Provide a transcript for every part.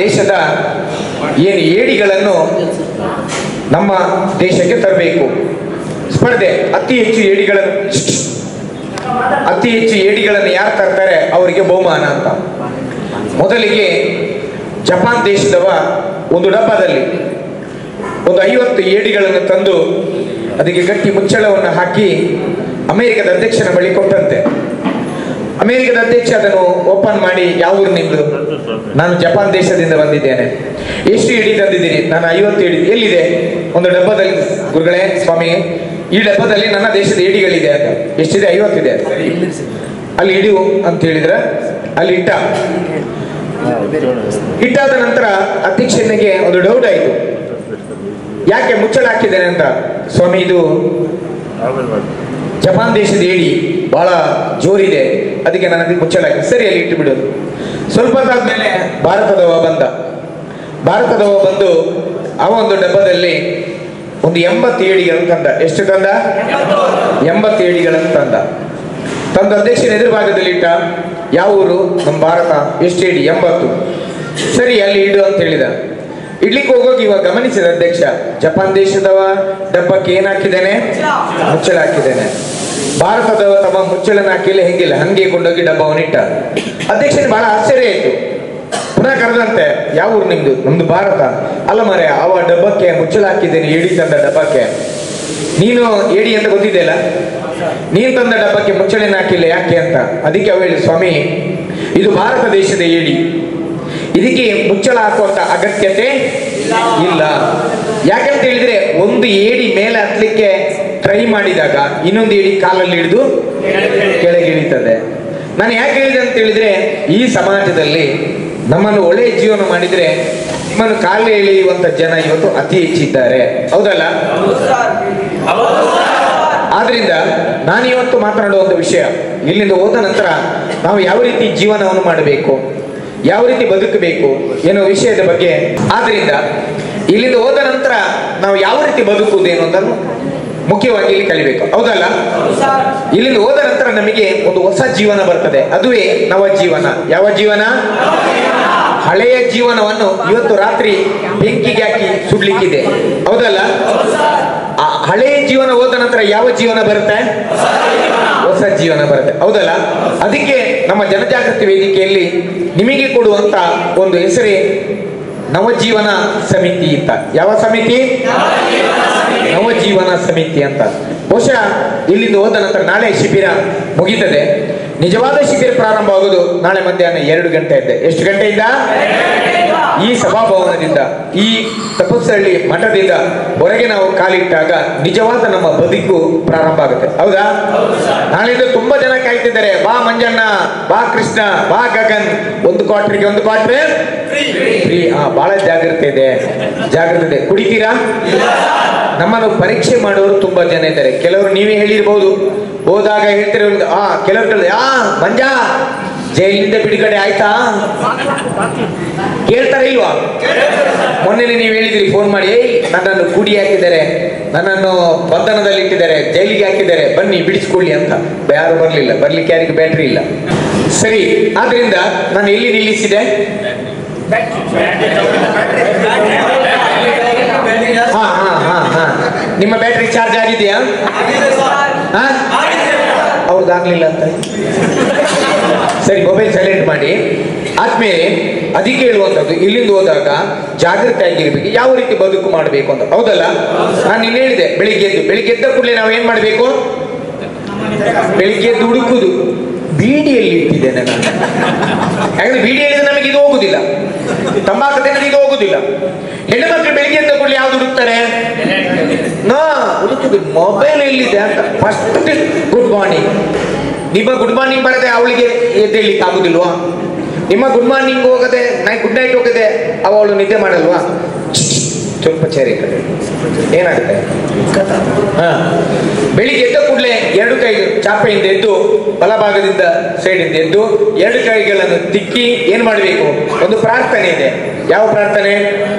ದೇಶದ ಏನು ಏಡಿಗಳನ್ನು ನಮ್ಮ ದೇಶಕ್ಕೆ ತರಬೇಕು. ಸ್ಪರ್ಧೆ. ಅತಿ ಹೆಚ್ಚು ಏಡಿಗಳನ್ನು ಯಾರು ತರ್ತಾರೆ ಅವರಿಗೆ ಬಹುಮಾನ ಅಂತ. ಮೊದಲಿಗೆ ಜಪಾನ್ ದೇಶದವ ಒಂದು ಡಬ್ಬದಲ್ಲಿ ಒಂದು 50 ಏಡಿಗಳನ್ನು ತಂದು ಅದಕ್ಕೆ ಗಟ್ಟಿ ಮುಚ್ಚಳವನ್ನು ಹಾಕಿ ಅಮೆರಿಕದ ಅಧ್ಯಕ್ಷನ ಬಳಿ ಕೊಟ್ಟಂತೆ. ಅಮೆರಿಕದ ಅಧ್ಯಕ್ಷ ಅದನ್ನು ಓಪನ್ ಮಾಡಿ, ಯಾವ ಊರು ನಿಮ್ದು? ನಾನು ಜಪಾನ್ ದೇಶದಿಂದ ಬಂದಿದ್ದೇನೆ. ಎಷ್ಟು ಏಡಿ ತಂದಿದ್ದೀನಿ? ನಾನು 50 ಏಡಿ. ಎಲ್ಲಿದೆ? ಒಂದು ಡಬ್ಬದಲ್ಲಿ. ಗುರುಗಳೇ, ಸ್ವಾಮಿ, ಈ ಡಬ್ಬದಲ್ಲಿ ನನ್ನ ದೇಶದ ಏಡಿಗಳಿದೆ ಅಂತ. ಎಷ್ಟಿದೆ? 50 ಇದೆ. ಅಲ್ಲಿ ಇಡು ಅಂತ ಹೇಳಿದ್ರೆ ಅಲ್ಲಿ ಇಟ್ಟಾದ ನಂತರ ಅಧ್ಯಕ್ಷನಿಗೆ ಒಂದು ಡೌಟ್ ಆಯಿತು. ಯಾಕೆ ಮುಚ್ಚಳ ಹಾಕಿದ್ದೇನೆ ಅಂತ. ಸ್ವಾಮಿ, ಇದು ಜಪಾನ್ ದೇಶದ ಏಡಿ ಬಹಳ ಜೋರಿದೆ, ಅದಕ್ಕೆ ನನಗೆ ಮುಚ್ಚಳ ಹಾಕಿ. ಸರಿ, ಅಲ್ಲಿ ಇಟ್ಟು ಬಿಡೋದು. ಸ್ವಲ್ಪ ಹೊತ್ತಾದ್ಮೇಲೆ ಭಾರತದವ ಬಂದು ಅವ ಒಂದು ಡಬ್ಬದಲ್ಲಿ ಒಂದು 80 ಏಡಿಗಳನ್ನು ತಂದ. ಎಷ್ಟು ತಂದ? 80 ಏಡಿಗಳನ್ನು ತಂದ ಅಧ್ಯಕ್ಷನ ಎದುರು ಭಾಗದಲ್ಲಿ ಇಟ್ಟ. ಯಾವ ಊರು? ನಮ್ಮ ಭಾರತ. ಎಷ್ಟು ಏಡಿ? 80. ಸರಿ, ಅಲ್ಲಿ ಇಡು ಅಂತ ಹೇಳಿದ. ಇಡ್ಲಿಕ್ಕೆ ಹೋಗೋಗಿ ಇವಾಗ ಗಮನಿಸಿದ ಅಧ್ಯಕ್ಷ, ಜಪಾನ್ ದೇಶದವ ಡಬ್ಬಕ್ಕೆ ಏನ್ ಹಾಕಿದ್ದೇನೆ? ಮುಚ್ಚಳ ಹಾಕಿದ್ದೇನೆ. ಭಾರತದವ ತಮ್ಮ ಮುಚ್ಚಳನ ಹಾಕಿಲ್ಲ, ಹೆಂಗಿಲ್ಲ, ಹಂಗೆ ಕೊಂಡೋಗಿ ಡಬ್ಬವನ್ನು ಇಟ್ಟ. ಅಧ್ಯಕ್ಷನಿಗೆ ಬಹಳ ಆಶ್ಚರ್ಯ ಆಯ್ತು. ಪುನಃ ಕರೆದಂತೆ, ಯಾವ ಊರು ನಿಮ್ದು? ನಮ್ದು ಭಾರತ. ಅಲ್ಲ ಮರೆ, ಅವ ಡಬ್ಬಕ್ಕೆ ಮುಚ್ಚಳ ಹಾಕಿದ್ದೇನೆ, ಏಡಿ ತಂದ ಡಬ್ಬಕ್ಕೆ. ನೀನು ಏಡಿ ಅಂತ ಗೊತ್ತಿದೆಯಲ್ಲ, ನೀನು ತಂದ ಡಬ್ಬಕ್ಕೆ ಮುಚ್ಚಳಿನ ಹಾಕಿಲ್ಲ, ಯಾಕೆ ಅಂತ. ಅದಕ್ಕೆ ಅವ ಹೇಳಿ, ಸ್ವಾಮಿ, ಇದು ಭಾರತ ದೇಶದ ಏಡಿ, ಇದಕ್ಕೆ ಮುಚ್ಚಳ ಹಾಕುವಂತ ಅಗತ್ಯತೆ ಇಲ್ಲ. ಯಾಕಂತ ಹೇಳಿದ್ರೆ ಒಂದು ಏಡಿ ಮೇಲೆ ಹತ್ಲಿಕ್ಕೆ ಟ್ರೈ ಮಾಡಿದಾಗ ಇನ್ನೊಂದು ಏಡಿ ಕಾಲಲ್ಲಿ ಹಿಡಿದು ಕೆಳಗೆ ಇಳಿತದೆ. ನಾನು ಯಾಕೆ ಹೇಳಿದೆ ಅಂತ ಹೇಳಿದ್ರೆ, ಈ ಸಮಾಜದಲ್ಲಿ ನಮ್ಮನ್ನು ಒಳ್ಳೆಯ ಜೀವನ ಮಾಡಿದ್ರೆ ನಿಮ್ಮನ್ನು ಕಾಲು ಎಳೆಯುವಂತ ಜನ ಇವತ್ತು ಅತಿ ಹೆಚ್ಚಿದ್ದಾರೆ. ಹೌದಲ್ಲ? ಆದ್ರಿಂದ ನಾನು ಇವತ್ತು ಮಾತನಾಡುವಂತ ವಿಷಯ, ಇಲ್ಲಿಂದ ಹೋದ ನಂತರ ನಾವು ಯಾವ ರೀತಿ ಜೀವನವನ್ನು ಮಾಡಬೇಕು, ಯಾವ ರೀತಿ ಬದುಕಬೇಕು ಏನೋ ವಿಷಯದ ಬಗ್ಗೆ. ಆದ್ರಿಂದ ಇಲ್ಲಿಂದ ಹೋದ ನಂತರ ನಾವು ಯಾವ ರೀತಿ ಬದುಕುವುದೇನು ಅಂತ ಮುಖ್ಯವಾಗಿ ಇಲ್ಲಿ ಕಲಿಬೇಕು. ಹೌದಲ್ಲ? ಇಲ್ಲಿಂದ ಹೋದ ನಂತರ ನಮಗೆ ಒಂದು ಹೊಸ ಜೀವನ ಬರ್ತದೆ, ಅದುವೇ ನವ ಜೀವನ. ಯಾವ ಜೀವನ? ಹಳೆಯ ಜೀವನವನ್ನು ಇವತ್ತು ರಾತ್ರಿ ಬೆಂಕಿಗೆ ಹಾಕಿ ಸುಡ್ಲಿಕ್ಕಿದೆ. ಹೌದಲ್ಲ? ಆ ಹಳೆಯ ಜೀವನ ಹೋದ ನಂತರ ಯಾವ ಜೀವನ ಬರುತ್ತೆ? ಹೊಸ ಜೀವನ ಬರುತ್ತೆ. ಹೌದಲ್ಲ? ಅದಕ್ಕೆ ನಮ್ಮ ಜನಜಾಗೃತಿ ವೇದಿಕೆಯಲ್ಲಿ ನಿಮಗೆ ಕೊಡುವಂತ ಒಂದು ಹೆಸರೇ ನವಜೀವನ ಸಮಿತಿ ಅಂತ. ಯಾವ ಸಮಿತಿ? ನವಜೀವನ ಸಮಿತಿ ಅಂತ. ಬಹುಶಃ ಇಲ್ಲಿಂದ ಹೋದ ನಂತರ ನಾಳೆ ಶಿಬಿರ ಮುಗಿತದೆ. ನಿಜವಾದ ಶಿಬಿರ ಪ್ರಾರಂಭ ಆಗೋದು ನಾಳೆ ಮಧ್ಯಾಹ್ನ 2 ಗಂಟೆಯಿಂದ. ಎಷ್ಟು ಗಂಟೆಯಿಂದ? ಈ ಸಭಾಭವನದಿಂದ, ಈ ತಪಸ್ಸಹಳ್ಳಿ ಮಠದಿಂದ ಹೊರಗೆ ನಾವು ಕಾಲಿಟ್ಟಾಗ ನಿಜವಾದ ನಮ್ಮ ಬದುಕು ಪ್ರಾರಂಭ ಆಗುತ್ತೆ. ಹೌದಾ? ನಾಳೆಯಿಂದ ತುಂಬಾ ಜನ ಕಾಯ್ತಿದ್ದಾರೆ. ಬಾ ಮಂಜಣ್ಣ, ಬಾ ಕೃಷ್ಣ, ಬಾ ಗಗನ್, 1 ಕ್ವಾರ್ಟರ್ಗೆ 1 ಕ್ವಾರ್ಟರ್ ಫ್ರೀ. ಬಹಳ ಜಾಗ್ರತೆ ಇದೆ. ಕುಡಿತೀರಾ? ನಮ್ಮನ್ನು ಪರೀಕ್ಷೆ ಮಾಡೋರು ತುಂಬಾ ಜನ ಇದ್ದಾರೆ. ಕೆಲವರು ನೀವೇ ಹೇಳಿರ್ಬಹುದು, ಹೋದಾಗ ಹೇಳ್ತಿರೋ ಕೆಲವರು ಮಂಜ ಜೈಲಿಂದ ಬಿಡುಗಡೆ ಆಯ್ತಾ ಕೇಳ್ತಾರೆ ಇಲ್ವಾ? ಮೊನ್ನೆ ನೀವು ಹೇಳಿದ್ರಿ ಫೋನ್ ಮಾಡಿ, ನನ್ನನ್ನು ಕೂಡಿ ಹಾಕಿದ್ದಾರೆ, ನನ್ನನ್ನು ಬಂಧನದಲ್ಲಿ ಇಟ್ಟಿದ್ದಾರೆ, ಜೈಲಿಗೆ ಹಾಕಿದ್ದಾರೆ, ಬನ್ನಿ ಬಿಡಿಸ್ಕೊಳ್ಳಿ ಅಂತ. ಯಾರು ಬರ್ಲಿಲ್ಲ, ಬರ್ಲಿಕ್ಕೆ ಯಾರಿಗೆ ಬ್ಯಾಟ್ರಿ ಇಲ್ಲ. ಸರಿ, ಆದ್ರಿಂದ ನಾನು ಎಲ್ಲಿ ನಿಲ್ಲಿಸಿದೆ? ನಿಮ್ಮ ಬ್ಯಾಟ್ರಿ ಚಾರ್ಜ್ ಆಗಿದೆಯಾ? ಅವ್ರದ್ದಾಗ್ಲಿಲ್ಲ ಅಂತ. ಸರಿ, ಮೊಬೈಲ್ ಸೈಲೆಂಟ್ ಮಾಡಿ. ಆದ್ಮೇಲೆ ಅದಕ್ಕೆ ಹೇಳುವಂಥದ್ದು, ಇಲ್ಲಿಂದ ಹೋದಾಗ ಜಾಗೃತಿ ಆಗಿರ್ಬೇಕು, ಯಾವ ರೀತಿ ಬದುಕು ಮಾಡಬೇಕು ಅಂತ. ಹೌದಲ್ಲ? ನಾನು ನಿನ್ನೆ ಹೇಳಿದೆ, ಬೆಳಿಗ್ಗೆ ಎದ್ದ ಕೂಡಲೇ ನಾವು ಏನ್ ಮಾಡ್ಬೇಕು? ಬೆಳಿಗ್ಗೆ ಎದ್ದು ಹುಡುಕುದು. ಬೀಡಿಯಲ್ಲಿ ಇಟ್ಟಿದ್ದೇನೆ ನಾನು. ಯಾಕಂದ್ರೆ ಬೀಡಿಯಲ್ಲಿ ನಮಗೆ ಇದು ಹೋಗುದಿಲ್ಲ, ತಂಬಾಕು ತಿನ್ನೋದು ಇದು ಹೋಗುದಿಲ್ಲ. ಹೆಣ್ಣು ಮಕ್ಕಳು ಬೆಳಿಗ್ಗೆ ಎದ್ದ ಕೂಡಲೇ ಯಾವ್ದು ಹುಡುಕ್ತಾರೆ? ಹುಡುಕುದು ಮೊಬೈಲ್ ಎಲ್ಲಿದೆ ಅಂತ. First good morning. ನಿಮ್ಮ ಗುಡ್ ಮಾರ್ನಿಂಗ್ ಬರದೆ ಅವಳಿಗೆ ಎದ್ದೇಳಿಕ್ಕೆ ಆಗುದಿಲ್ವಾ? ನಿಮ್ಮ ಗುಡ್ ಮಾರ್ನಿಂಗ್ ಹೋಗದೆ ಗುಡ್ ನೈಟ್ ಹೋಗದೆ ಅವಳು ನಿದ್ದೆ ಮಾಡಲ್ವಾ? ಸ್ವಲ್ಪ ಚೇರಿ ಕಡೆ ಏನಾಗುತ್ತೆ? ಬೆಳಿಗ್ಗೆ ಎದ್ದ ಕೂಡಲೇ 2 ಕೈ ಚಾಪೆಯಿಂದ ಎದ್ದು, ಬಲಭಾಗದಿಂದ ಸೈಡಿಂದ ಎದ್ದು 2 ಕೈಗಳನ್ನು ತಿಕ್ಕಿ ಏನ್ ಮಾಡಬೇಕು? ಒಂದು ಪ್ರಾರ್ಥನೆ ಇದೆ. ಯಾವ ಪ್ರಾರ್ಥನೆ?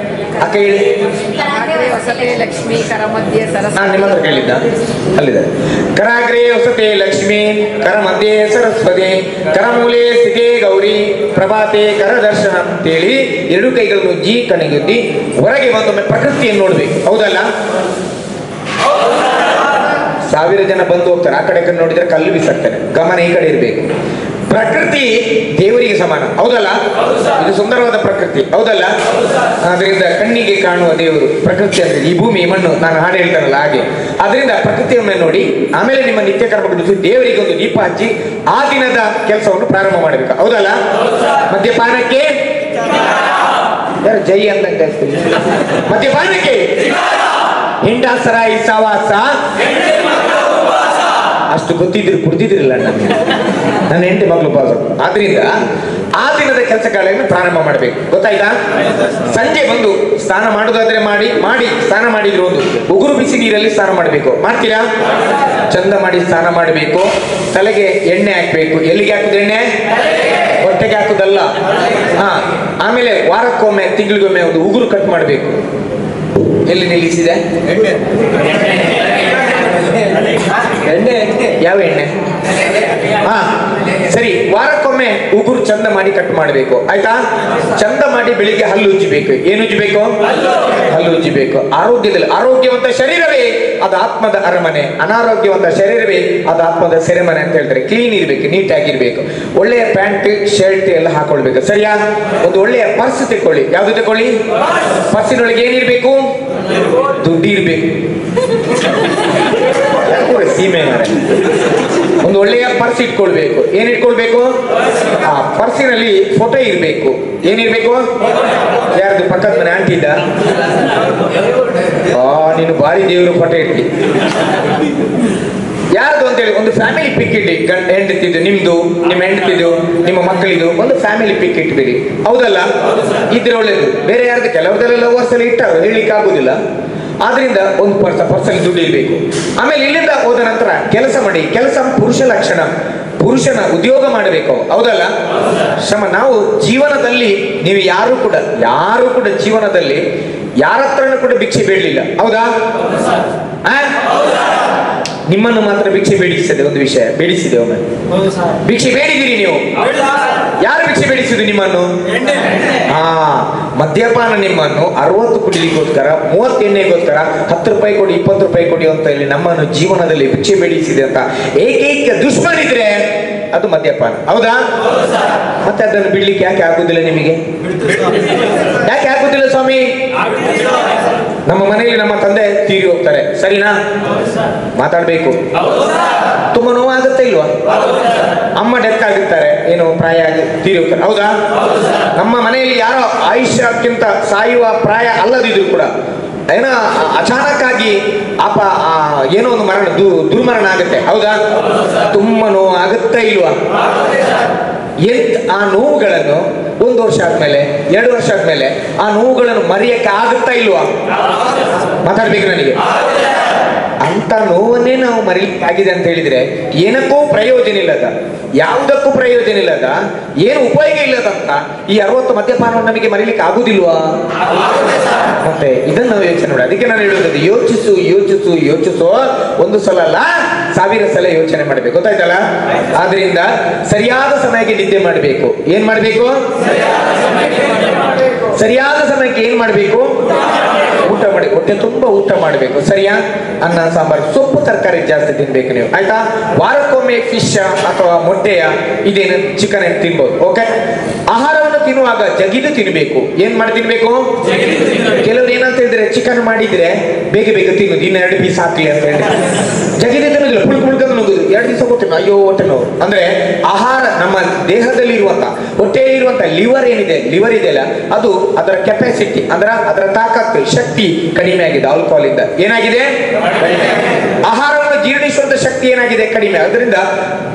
ಅಕ್ಕ ಹೇಳಿ. ಹೊಸತೆ ಲಕ್ಷ್ಮಿ ಕರ ಮಧ್ಯೆ ನಾನು ನಿಮ್ಮ ಹತ್ರ ಕೇಳಿದ್ದ ಅಲ್ಲಿದೆ. ಕರಾಗ್ರೇ ಹೊಸತೆ ಲಕ್ಷ್ಮಿ ಕರ ಮಧ್ಯೆ ಸರಸ್ವತಿ ಕರಮೂಲೆ ಸ್ಥಿತೇ ಗೌರಿ ಪ್ರಭಾತೆ ಕರ ದರ್ಶನ ಅಂತೇಳಿ ಎರಡು ಕೈಗಳನ್ನು ಜಿ ಕಣಿಗುದ್ದಿ ಹೊರಗೆ ಬಂದೊಮ್ಮೆ ಪ್ರಕೃತಿಯನ್ನು ನೋಡ್ಬೇಕು. ಹೌದಲ್ಲ? 1000 ಜನ ಬಂದು ಹೋಗ್ತಾರೆ, ಆ ಕಡೆ ನೋಡಿದ್ರೆ ಕಲ್ಲು ಬಿಸಾಕ್ತಾರೆ. ಗಮನ ಈ ಕಡೆ ಇರಬೇಕು. ಪ್ರಕೃತಿ ದೇವರಿಗೆ ಸಮಾನ. ಹೌದಲ್ಲ? ಇದು ಸುಂದರವಾದ ಪ್ರಕೃತಿ. ಹೌದಲ್ಲ? ಅದರಿಂದ ಕಣ್ಣಿಗೆ ಕಾಣುವ ದೇವರು ಪ್ರಕೃತಿ ಅಂದ್ರೆ ಈ ಭೂಮಿ ಮಣ್ಣು. ನಾನು ಹಾಡು ಹೇಳ್ತಾನಲ್ಲ ಹಾಗೆ. ಅದರಿಂದ ಪ್ರಕೃತಿಯೊಮ್ಮೆ ನೋಡಿ, ಆಮೇಲೆ ನಿಮ್ಮ ನಿತ್ಯ ಕರ್ಮಗಳು ದೇವರಿಗೆ ಒಂದು ದೀಪ ಹಚ್ಚಿ ಆ ದಿನದ ಕೆಲಸವನ್ನು ಪ್ರಾರಂಭ ಮಾಡಬೇಕು. ಹೌದಲ್ಲ? ಮದ್ಯಪಾನಕ್ಕೆ ಯಾರು ಜೈ ಅಂತ ಕಳಿಸ್ತೀವಿ. ಮದ್ಯಪಾನಕ್ಕೆ ಹಿಂಡಾಸರಾಯಿ ಸವಾಸ ಅಷ್ಟು ಗೊತ್ತಿದ್ರು ಕುಡ್ದಿದ್ರಿಲ್ಲ ನನ್ನ ಹೆಂಡತಿ ಮಗಳು ಪಾಸ್. ಆದ್ರಿಂದ ಆ ದಿನದ ಕೆಲಸಗಳನ್ನು ಪ್ರಾರಂಭ ಮಾಡಬೇಕು. ಗೊತ್ತಾಯ್ತಾ? ಸಂಜೆ ಬಂದು ಸ್ನಾನ ಮಾಡುದಾದ್ರೆ ಮಾಡಿ ಸ್ನಾನ ಮಾಡಿದ್ರು ಒಂದು ಉಗುರು ಬಿಸಿ ನೀರಲ್ಲಿ ಸ್ನಾನ ಮಾಡಬೇಕು. ಮಾಡ್ತೀರಾ? ಚಂದ ಮಾಡಿ ಸ್ನಾನ ಮಾಡಬೇಕು. ತಲೆಗೆ ಎಣ್ಣೆ ಹಾಕ್ಬೇಕು. ಎಲ್ಲಿಗೆ ಹಾಕುದು ಎಣ್ಣೆ? ಹೊಟ್ಟೆಗೆ ಹಾಕುದಲ್ಲ. ಆಮೇಲೆ ವಾರಕ್ಕೊಮ್ಮೆ ತಿಂಗಳಿಗೊಮ್ಮೆ ಒಂದು ಉಗುರು ಕಟ್ ಮಾಡಬೇಕು. ಎಲ್ಲಿ ನಿಲ್ಲಿಸಿದೆ? ಎಣ್ಣೆ. ಯಾವ ಎಣ್ಣೆ? ಸರಿ, ವಾರಕ್ಕೊಮ್ಮೆ ಉಗುರು ಚಂದ ಮಾಡಿ ಕಟ್ ಮಾಡಬೇಕು. ಆಯ್ತಾ? ಚಂದ ಮಾಡಿ ಬೆಳಿಗ್ಗೆ ಹಲ್ಲು ಉಜ್ಜಬೇಕು. ಏನು ಉಜ್ಜಬೇಕು? ಹಲ್ಲು ಉಜ್ಜಬೇಕು. ಆರೋಗ್ಯವಂತ ಶರೀರವೇ ಅದು ಆತ್ಮದ ಅರಮನೆ, ಅನಾರೋಗ್ಯವಂತ ಶರೀರವೇ ಅದು ಆತ್ಮದ ಸೆರೆಮನೆ ಅಂತ ಹೇಳ್ತಾರೆ. ಕ್ಲೀನ್ ಇರ್ಬೇಕು, ನೀಟ್ ಆಗಿರ್ಬೇಕು. ಒಳ್ಳೆಯ ಪ್ಯಾಂಟ್ ಶರ್ಟ್ ಎಲ್ಲ ಹಾಕೊಳ್ಬೇಕು. ಸರಿಯಾ? ಒಂದು ಒಳ್ಳೆಯ ಪರ್ಸ್ ತೆಕ್ಕೊಳ್ಳಿ. ಯಾವ್ದು ತೆಕ್ಕೊಳ್ಳಿ? ಪರ್ಸಿನೊಳಗೆ ಏನಿರ್ಬೇಕು? ದುಡ್ಡು ಇರ್ಬೇಕು. ಸೀಮೆ ಒಂದು ಒಳ್ಳೆಯ ಪರ್ಸ್ ಇಟ್ಕೊಳ್ಬೇಕು. ಏನ್ ಇಟ್ಕೊಳ್ಬೇಕು? ಆ ಪರ್ಸಿನಲ್ಲಿ ಫೋಟೋ ಇರ್ಬೇಕು. ಏನಿರ್ಬೇಕು? ಯಾರ್ದು? ಪಕ್ಕದ ಮನೆ ಆಂಟಿ ಇದ್ದ? ನೀನು ಭಾರಿ ದೇವರು ಫೋಟೋ ಇಡ್ತಿ. ಯಾರ್ದು ಅಂತೇಳಿ ಒಂದು ಫ್ಯಾಮಿಲಿ ಪಿಕ್ ಇಡಿ. ಹೆಂಡತಿದ್ದು, ನಿಮ್ದು, ನಿಮ್ಮ ಹೆಂಡತಿದ್ದು, ನಿಮ್ಮ ಮಕ್ಕಳಿದು ಒಂದು ಫ್ಯಾಮಿಲಿ ಪಿಕ್ ಇಟ್ಬಿಡಿ. ಹೌದಲ್ಲ? ಇದ್ರೆ ಒಳ್ಳೇದು. ಬೇರೆ ಯಾರ್ದು? ಕೆಲವರೆಲ್ಲ ಲವರ್ಸ್ ಎಲ್ಲ ಇಟ್ಟಾರು, ಹೇಳಿಕ್ಕೆ ಆಗುದಿಲ್ಲ. ಆದ್ರಿಂದ ಒಂದು ಪರ್ಸಲ್ಲಿ ದುಡ್ಡು ಇರಬೇಕು. ಆಮೇಲೆ ಇಲ್ಲಿಂದ ಹೋದ ನಂತರ ಕೆಲಸ ಮಾಡಿ. ಕೆಲಸ ಪುರುಷ ಲಕ್ಷಣ. ಪುರುಷನ ಉದ್ಯೋಗ ಮಾಡಬೇಕು. ಹೌದಲ್ಲ? ಶ್ರಮ. ನಾವು ಜೀವನದಲ್ಲಿ ನೀವು ಯಾರು ಕೂಡ ಜೀವನದಲ್ಲಿ ಯಾರ ಹತ್ರನೂ ಕೂಡ ಭಿಕ್ಷೆ ಬೇಡಲಿಲ್ಲ. ಹೌದಾ? ನಿಮ್ಮನ್ನು ಮಾತ್ರ ಭಿಕ್ಷೆ ಬೇಡಿಸಿದೆ. ಒಂದು ವಿಷಯ ಬೇಡಿಸಿದೆ. ಒಮ್ಮೆ ಭಿಕ್ಷೆ ಬೇಡಿದಿರಿ ನೀವು. ಯಾರು ಭಿಕ್ಷೆ ಬೇಡಿಸಿದ್ರು ನಿಮ್ಮನ್ನು? ಮದ್ಯಪಾನ ನಿಮ್ಮನ್ನು 60 ಕುಡಿಲಿಕ್ಕೋಸ್ಕರ, 30 ಎಣ್ಣೆಗೋಸ್ಕರ 10 ರೂಪಾಯಿ ಕೊಡಿ, 20 ರೂಪಾಯಿ ಕೊಡಿ ಅಂತ ಹೇಳಿ ನಮ್ಮನ್ನು ಜೀವನದಲ್ಲಿ ಭಿಕ್ಷೆ ಬೇಡಿಸಿದೆ ಅಂತ ಏಕೈಕ ದುಶ್ಮನಿದ್ರೆ ಅದು ಮದ್ಯಪಾನ. ಹೌದಾ? ಮತ್ತೆ ಅದನ್ನು ಬಿಡ್ಲಿಕ್ಕೆ ಯಾಕೆ ಆಗುದಿಲ್ಲ ನಿಮಗೆ? ಯಾಕೆ ಆಗುದಿಲ್ಲ ಸ್ವಾಮಿ? ನಮ್ಮ ಮನೆಯಲ್ಲಿ ನಮ್ಮ ತಂದೆ ತೀರಿ ಹೋಗ್ತಾರೆ. ಸರಿನಾ? ಮಾತಾಡ್ಬೇಕು. ತುಂಬಾ ನೋವಾಗುತ್ತೆ ಇಲ್ವಾ? ಅಮ್ಮ ಡೆತ್ ಆಗಿರ್ತಾರೆ, ಏನು ಪ್ರಾಯ ಆಗಿ ತೀರಿ ಹೋಗ್ತಾರೆ. ಹೌದಾ? ನಮ್ಮ ಮನೆಯಲ್ಲಿ ಯಾರೋ ಆಯುಷ್ಯಕ್ಕಿಂತ ಸಾಯುವ ಪ್ರಾಯ ಅಲ್ಲದಿದ್ರು ಕೂಡ ಏನೋ ಅಚಾನಕ್ ಆಗಿ ಏನೋ ಒಂದು ಮರಣ, ದುರ್ಮರಣ ಆಗುತ್ತೆ. ಹೌದಾ? ತುಂಬಾ ನೋವು ಆಗುತ್ತಾ ಇಲ್ವಾ? ಆ ನೋವುಗಳನ್ನು 1 ವರ್ಷ ಆದ್ಮೇಲೆ, 2 ವರ್ಷ ಆದ್ಮೇಲೆ ಆ ನೋವುಗಳನ್ನು ಮರೆಯಕ್ಕೆ ಆಗುತ್ತಾ ಇಲ್ವಾ? ಮಾತಾಡ್ಬೇಕು ನನಗೆ. ಅಂತ ನೋವನ್ನೇ ನಾವು ಮರೀಲಿಕ್ಕೆ ಆಗಿದೆ ಅಂತ ಹೇಳಿದ್ರೆ ಏನಕ್ಕೂ ಪ್ರಯೋಜನ ಇಲ್ಲದ, ಯಾವುದಕ್ಕೂ ಪ್ರಯೋಜನ ಇಲ್ಲದ, ಏನು ಉಪಯೋಗ ಇಲ್ಲದಂತ ಈ 60 ಮದ್ಯಪಾನವನ್ನು ನಮಗೆ ಮರೀಲಿಕ್ಕೆ ಆಗುದಿಲ್ವಾ? ಮತ್ತೆ ಇದನ್ನು ನಾವು ಯೋಚನೆ ಮಾಡಿ. ಅದಕ್ಕೆ ನಾನು ಹೇಳುವುದು, ಯೋಚಿಸು. ಒಂದು ಸಲ ಅಲ್ಲ, 1000 ಸಲ ಯೋಚನೆ ಮಾಡಬೇಕು. ಗೊತ್ತಾಯ್ತಲ್ಲ? ಆದ್ರಿಂದ ಸರಿಯಾದ ಸಮಯಕ್ಕೆ ನಿದ್ದೆ ಮಾಡಬೇಕು. ಏನ್ ಮಾಡಬೇಕು? ಸರಿಯಾದ ಸಮಯಕ್ಕೆ ಏನ್ ಮಾಡಬೇಕು? ಊಟ ಮಾಡಿ. ಹೊಟ್ಟೆ ತುಂಬಾ ಊಟ ಮಾಡಬೇಕು. ಸರಿಯಾ? ಅನ್ನ ಸಾಂಬಾರು, ಸೊಪ್ಪು ತರಕಾರಿ ಜಾಸ್ತಿ ತಿನ್ಬೇಕು ನೀವು. ಆಯ್ತಾ? ವಾರಕ್ಕೊಮ್ಮೆ ಫಿಶ್ ಅಥವಾ ಮೊಟ್ಟೆಯ ಇದೇನು ಚಿಕನ್ ತಿನ್ಬೋದು. ಓಕೆ? ಆಹಾರವನ್ನು ತಿನ್ನುವಾಗ ಜಗಿದು ತಿನ್ಬೇಕು. ಏನ್ ಮಾಡಿ ತಿನ್ಬೇಕು? ಕೆಲವರು ಏನಂತ ಹೇಳಿದ್ರೆ, ಚಿಕನ್ ಮಾಡಿದ್ರೆ ಬೇಗ ತಿನ್ನು, ದಿನ 2 ಪೀಸ್ ಹಾಕ್ಲಿ ಅಂತ ಹೇಳಿ ಜಗಿದು ತಿನ್ನುದಿಲ್ಲ. ಪುಳ್ಕೊಂಡು ನುಗ್ಗುದು. 2 ದಿವಸ ಗೊತ್ತಿಲ್ಲ, ಅಯ್ಯೋ ಹೊಟ್ಟೆ ನೋವು. ಅಂದ್ರೆ ಆಹಾರ ನಮ್ಮ ದೇಹದಲ್ಲಿ ಇರುವಂತ, ಹೊಟ್ಟೆಯಲ್ಲಿರುವಂತ ಲಿವರ್ ಏನಿದೆ, ಲಿವರ್ ಇದೆಯಲ್ಲ, ಅದು ಅದರ ಕೆಪಾಸಿಟಿ ಅಂದ್ರೆ ಅದರ ತಾಕತ್ತು, ಶಕ್ತಿ ಕಡಿಮೆ ಆಗಿದೆ. ಆಲ್ಕೋಹಾಲ್ ಇಂದ ಏನಾಗಿದೆ? ಆಹಾರವನ್ನು ಜೀರ್ಣಿಸುವಂತ ಶಕ್ತಿ ಏನಾಗಿದೆ? ಕಡಿಮೆ. ಅದರಿಂದ